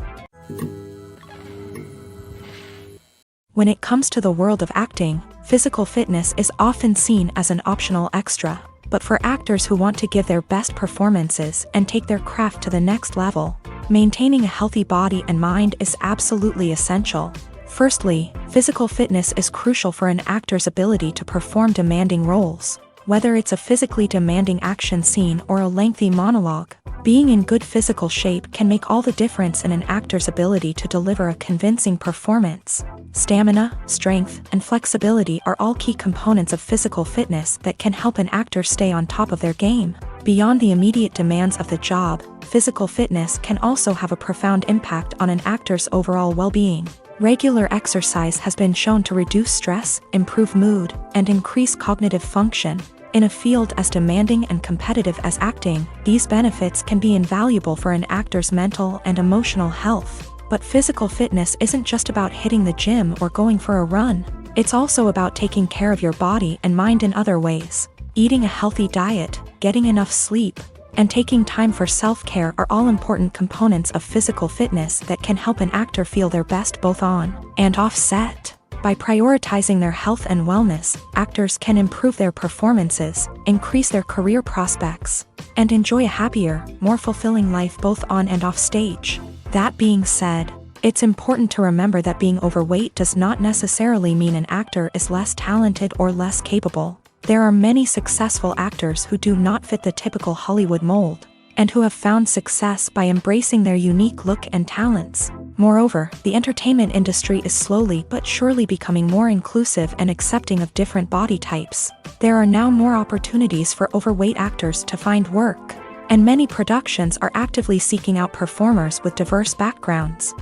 When it comes to the world of acting, physical fitness is often seen as an optional extra. But for actors who want to give their best performances and take their craft to the next level, maintaining a healthy body and mind is absolutely essential. Firstly, physical fitness is crucial for an actor's ability to perform demanding roles. Whether it's a physically demanding action scene or a lengthy monologue, being in good physical shape can make all the difference in an actor's ability to deliver a convincing performance. Stamina, strength, and flexibility are all key components of physical fitness that can help an actor stay on top of their game. Beyond the immediate demands of the job, physical fitness can also have a profound impact on an actor's overall well-being. Regular exercise has been shown to reduce stress, improve mood, and increase cognitive function. In a field as demanding and competitive as acting, these benefits can be invaluable for an actor's mental and emotional health. But physical fitness isn't just about hitting the gym or going for a run. It's also about taking care of your body and mind in other ways. Eating a healthy diet, getting enough sleep, and taking time for self-care are all important components of physical fitness that can help an actor feel their best both on and off set. By prioritizing their health and wellness, actors can improve their performances, increase their career prospects, and enjoy a happier, more fulfilling life both on and off stage. That being said, it's important to remember that being overweight does not necessarily mean an actor is less talented or less capable. There are many successful actors who do not fit the typical Hollywood mold, and who have found success by embracing their unique look and talents. Moreover, the entertainment industry is slowly but surely becoming more inclusive and accepting of different body types. There are now more opportunities for overweight actors to find work, and many productions are actively seeking out performers with diverse backgrounds.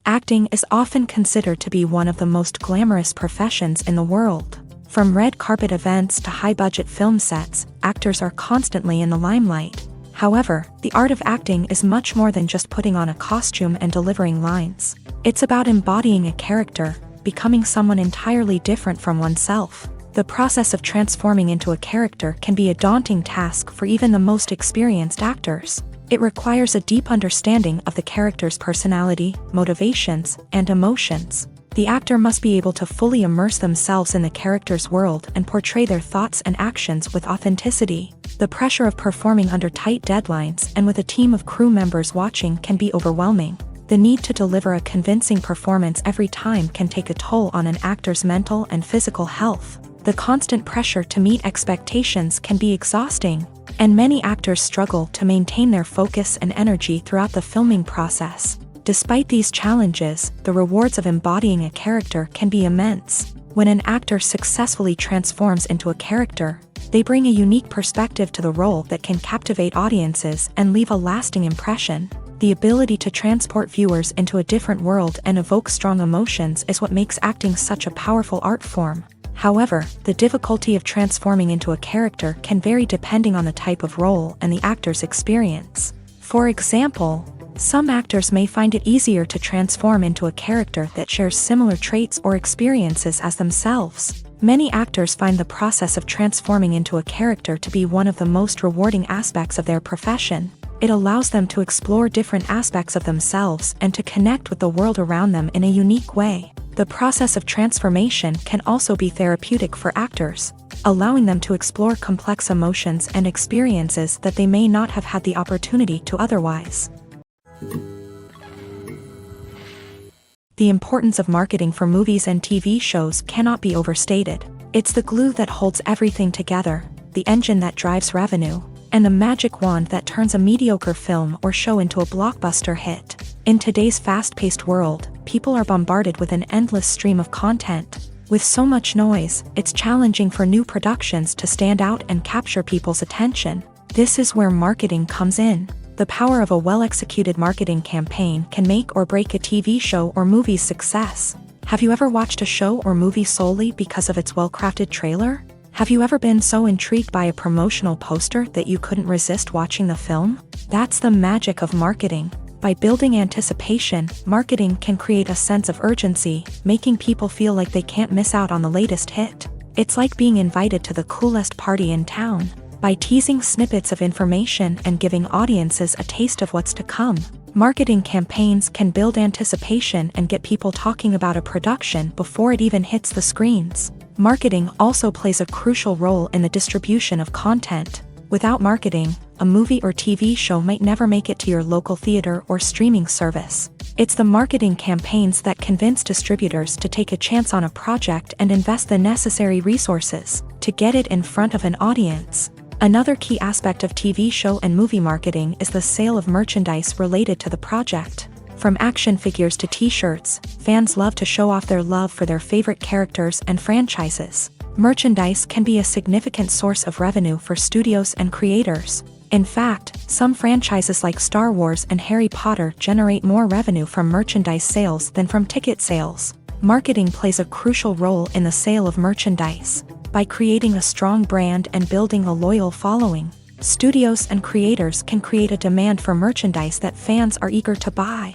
Acting is often considered to be one of the most glamorous professions in the world. From red carpet events to high-budget film sets, actors are constantly in the limelight. However, the art of acting is much more than just putting on a costume and delivering lines. It's about embodying a character, becoming someone entirely different from oneself. The process of transforming into a character can be a daunting task for even the most experienced actors. It requires a deep understanding of the character's personality, motivations, and emotions. The actor must be able to fully immerse themselves in the character's world and portray their thoughts and actions with authenticity. The pressure of performing under tight deadlines and with a team of crew members watching can be overwhelming. The need to deliver a convincing performance every time can take a toll on an actor's mental and physical health. The constant pressure to meet expectations can be exhausting, and many actors struggle to maintain their focus and energy throughout the filming process. Despite these challenges, the rewards of embodying a character can be immense. When an actor successfully transforms into a character, they bring a unique perspective to the role that can captivate audiences and leave a lasting impression. The ability to transport viewers into a different world and evoke strong emotions is what makes acting such a powerful art form. However, the difficulty of transforming into a character can vary depending on the type of role and the actor's experience. For example, some actors may find it easier to transform into a character that shares similar traits or experiences as themselves. Many actors find the process of transforming into a character to be one of the most rewarding aspects of their profession. It allows them to explore different aspects of themselves and to connect with the world around them in a unique way. The process of transformation can also be therapeutic for actors, allowing them to explore complex emotions and experiences that they may not have had the opportunity to otherwise. The importance of marketing for movies and TV shows cannot be overstated. It's the glue that holds everything together, the engine that drives revenue, and the magic wand that turns a mediocre film or show into a blockbuster hit. In today's fast-paced world, people are bombarded with an endless stream of content. With so much noise, it's challenging for new productions to stand out and capture people's attention. This is where marketing comes in. The power of a well-executed marketing campaign can make or break a TV show or movie's success. Have you ever watched a show or movie solely because of its well-crafted trailer? Have you ever been so intrigued by a promotional poster that you couldn't resist watching the film? That's the magic of marketing. By building anticipation, marketing can create a sense of urgency, making people feel like they can't miss out on the latest hit. It's like being invited to the coolest party in town. By teasing snippets of information and giving audiences a taste of what's to come, marketing campaigns can build anticipation and get people talking about a production before it even hits the screens. Marketing also plays a crucial role in the distribution of content. Without marketing, a movie or TV show might never make it to your local theater or streaming service. It's the marketing campaigns that convince distributors to take a chance on a project and invest the necessary resources to get it in front of an audience. Another key aspect of TV show and movie marketing is the sale of merchandise related to the project. From action figures to t-shirts, fans love to show off their love for their favorite characters and franchises. Merchandise can be a significant source of revenue for studios and creators. In fact, some franchises like Star Wars and Harry Potter generate more revenue from merchandise sales than from ticket sales. Marketing plays a crucial role in the sale of merchandise. By creating a strong brand and building a loyal following, studios and creators can create a demand for merchandise that fans are eager to buy.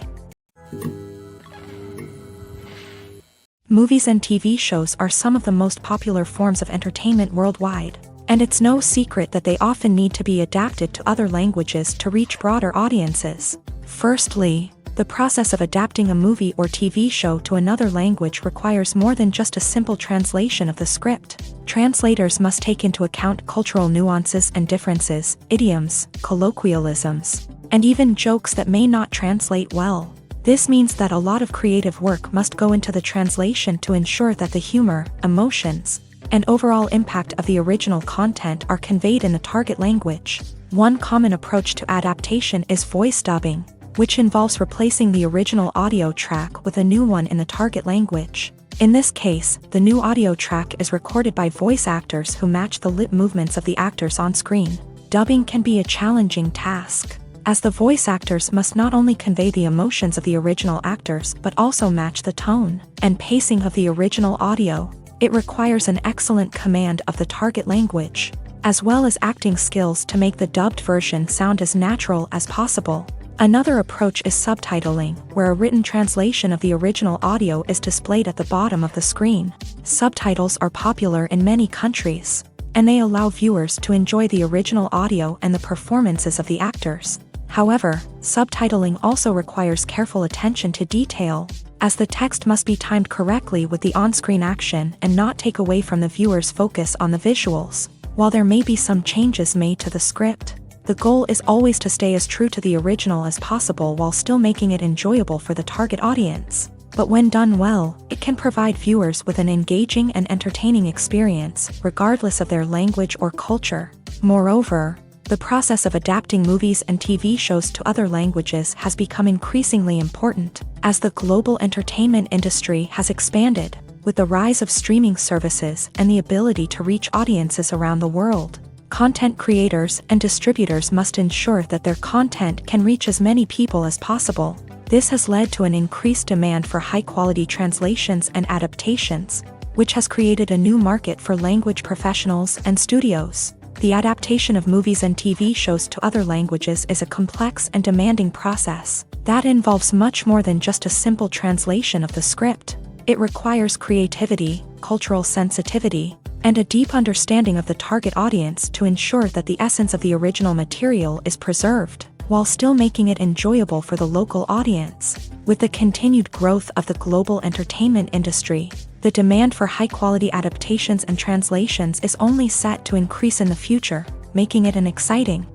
Movies and TV shows are some of the most popular forms of entertainment worldwide, and it's no secret that they often need to be adapted to other languages to reach broader audiences. Firstly, the process of adapting a movie or TV show to another language requires more than just a simple translation of the script. Translators must take into account cultural nuances and differences, idioms, colloquialisms, and even jokes that may not translate well. This means that a lot of creative work must go into the translation to ensure that the humor, emotions, and overall impact of the original content are conveyed in the target language. One common approach to adaptation is voice dubbing, which involves replacing the original audio track with a new one in the target language. In this case, the new audio track is recorded by voice actors who match the lip movements of the actors on screen. Dubbing can be a challenging task, as the voice actors must not only convey the emotions of the original actors but also match the tone and pacing of the original audio. It requires an excellent command of the target language, as well as acting skills to make the dubbed version sound as natural as possible. Another approach is subtitling, where a written translation of the original audio is displayed at the bottom of the screen. Subtitles are popular in many countries, and they allow viewers to enjoy the original audio and the performances of the actors. However, subtitling also requires careful attention to detail, as the text must be timed correctly with the on-screen action and not take away from the viewer's focus on the visuals. While there may be some changes made to the script, the goal is always to stay as true to the original as possible while still making it enjoyable for the target audience. But when done well, it can provide viewers with an engaging and entertaining experience, regardless of their language or culture. Moreover, the process of adapting movies and TV shows to other languages has become increasingly important, as the global entertainment industry has expanded, with the rise of streaming services and the ability to reach audiences around the world. Content creators and distributors must ensure that their content can reach as many people as possible. This has led to an increased demand for high-quality translations and adaptations, which has created a new market for language professionals and studios. The adaptation of movies and TV shows to other languages is a complex and demanding process that involves much more than just a simple translation of the script. It requires creativity, cultural sensitivity, and a deep understanding of the target audience to ensure that the essence of the original material is preserved, while still making it enjoyable for the local audience. With the continued growth of the global entertainment industry, the demand for high-quality adaptations and translations is only set to increase in the future, making it an exciting.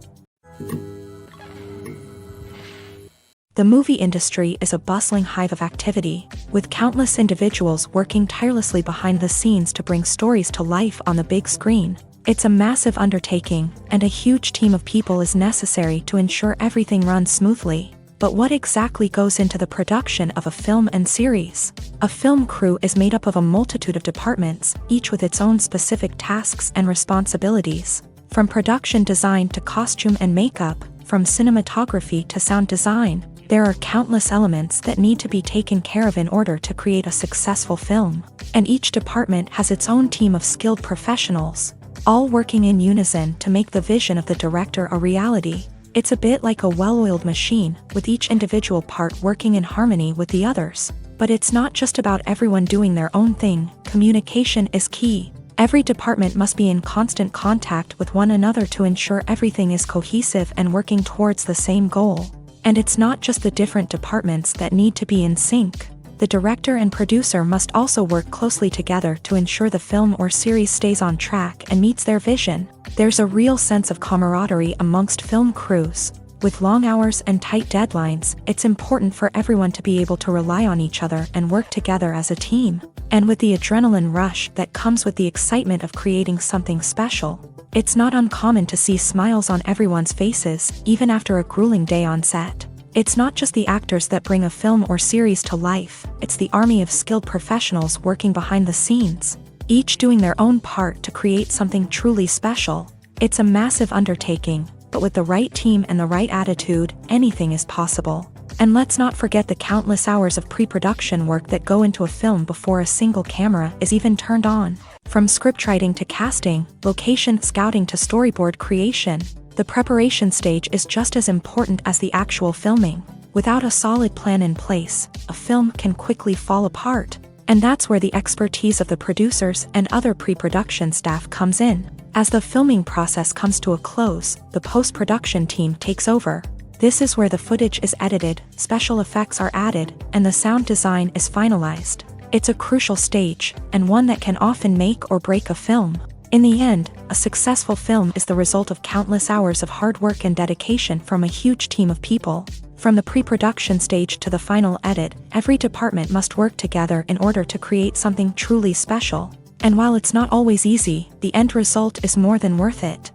The movie industry is a bustling hive of activity, with countless individuals working tirelessly behind the scenes to bring stories to life on the big screen. It's a massive undertaking, and a huge team of people is necessary to ensure everything runs smoothly. But what exactly goes into the production of a film and series? A film crew is made up of a multitude of departments, each with its own specific tasks and responsibilities. From production design to costume and makeup, from cinematography to sound design, there are countless elements that need to be taken care of in order to create a successful film. And each department has its own team of skilled professionals, all working in unison to make the vision of the director a reality. It's a bit like a well-oiled machine, with each individual part working in harmony with the others. But it's not just about everyone doing their own thing. Communication is key. Every department must be in constant contact with one another to ensure everything is cohesive and working towards the same goal. And it's not just the different departments that need to be in sync. The director and producer must also work closely together to ensure the film or series stays on track and meets their vision. There's a real sense of camaraderie amongst film crews. With long hours and tight deadlines, it's important for everyone to be able to rely on each other and work together as a team. And with the adrenaline rush that comes with the excitement of creating something special, it's not uncommon to see smiles on everyone's faces, even after a grueling day on set. It's not just the actors that bring a film or series to life, it's the army of skilled professionals working behind the scenes, each doing their own part to create something truly special. It's a massive undertaking, but with the right team and the right attitude, anything is possible. And let's not forget the countless hours of pre-production work that go into a film before a single camera is even turned on. From scriptwriting to casting, location scouting to storyboard creation, the preparation stage is just as important as the actual filming. Without a solid plan in place, a film can quickly fall apart. And that's where the expertise of the producers and other pre-production staff comes in. As the filming process comes to a close, the post-production team takes over. This is where the footage is edited, special effects are added, and the sound design is finalized. It's a crucial stage, and one that can often make or break a film. In the end, a successful film is the result of countless hours of hard work and dedication from a huge team of people. From the pre-production stage to the final edit, every department must work together in order to create something truly special. And while it's not always easy, the end result is more than worth it.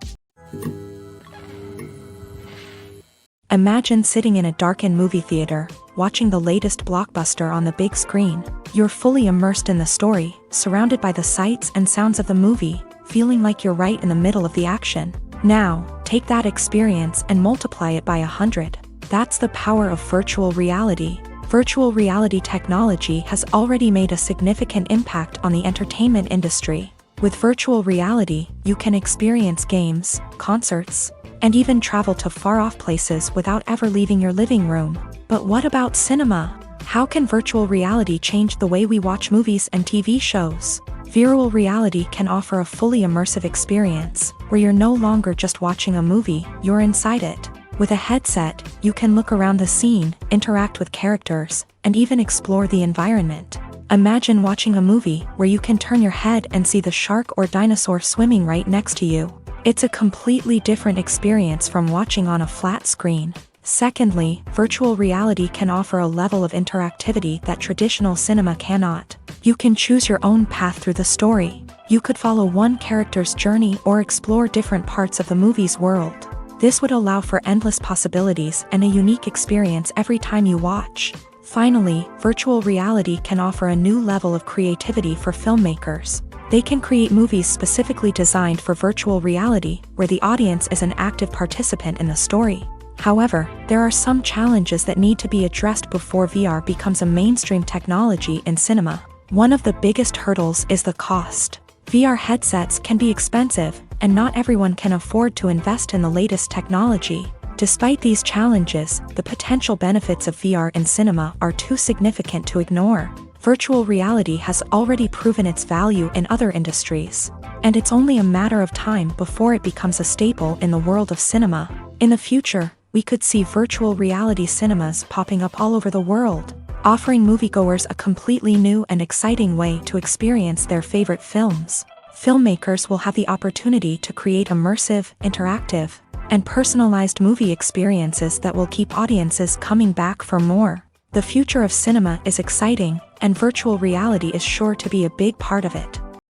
Imagine sitting in a darkened movie theater, watching the latest blockbuster on the big screen. You're fully immersed in the story, surrounded by the sights and sounds of the movie, feeling like you're right in the middle of the action. Now, take that experience and multiply it by 100. That's the power of virtual reality. Virtual reality technology has already made a significant impact on the entertainment industry. With virtual reality, you can experience games, concerts, and even travel to far-off places without ever leaving your living room. But what about cinema? How can virtual reality change the way we watch movies and TV shows? Virtual reality can offer a fully immersive experience, where you're no longer just watching a movie, you're inside it. With a headset, you can look around the scene, interact with characters, and even explore the environment. Imagine watching a movie where you can turn your head and see the shark or dinosaur swimming right next to you. It's a completely different experience from watching on a flat screen. Secondly, virtual reality can offer a level of interactivity that traditional cinema cannot. You can choose your own path through the story. You could follow one character's journey or explore different parts of the movie's world. This would allow for endless possibilities and a unique experience every time you watch. Finally, virtual reality can offer a new level of creativity for filmmakers. They can create movies specifically designed for virtual reality, where the audience is an active participant in the story. However, there are some challenges that need to be addressed before VR becomes a mainstream technology in cinema. One of the biggest hurdles is the cost. VR headsets can be expensive, and not everyone can afford to invest in the latest technology. Despite these challenges, the potential benefits of VR in cinema are too significant to ignore. Virtual reality has already proven its value in other industries, and it's only a matter of time before it becomes a staple in the world of cinema. In the future, we could see virtual reality cinemas popping up all over the world, offering moviegoers a completely new and exciting way to experience their favorite films. Filmmakers will have the opportunity to create immersive, interactive, and personalized movie experiences that will keep audiences coming back for more. The future of cinema is exciting, and virtual reality is sure to be a big part of it.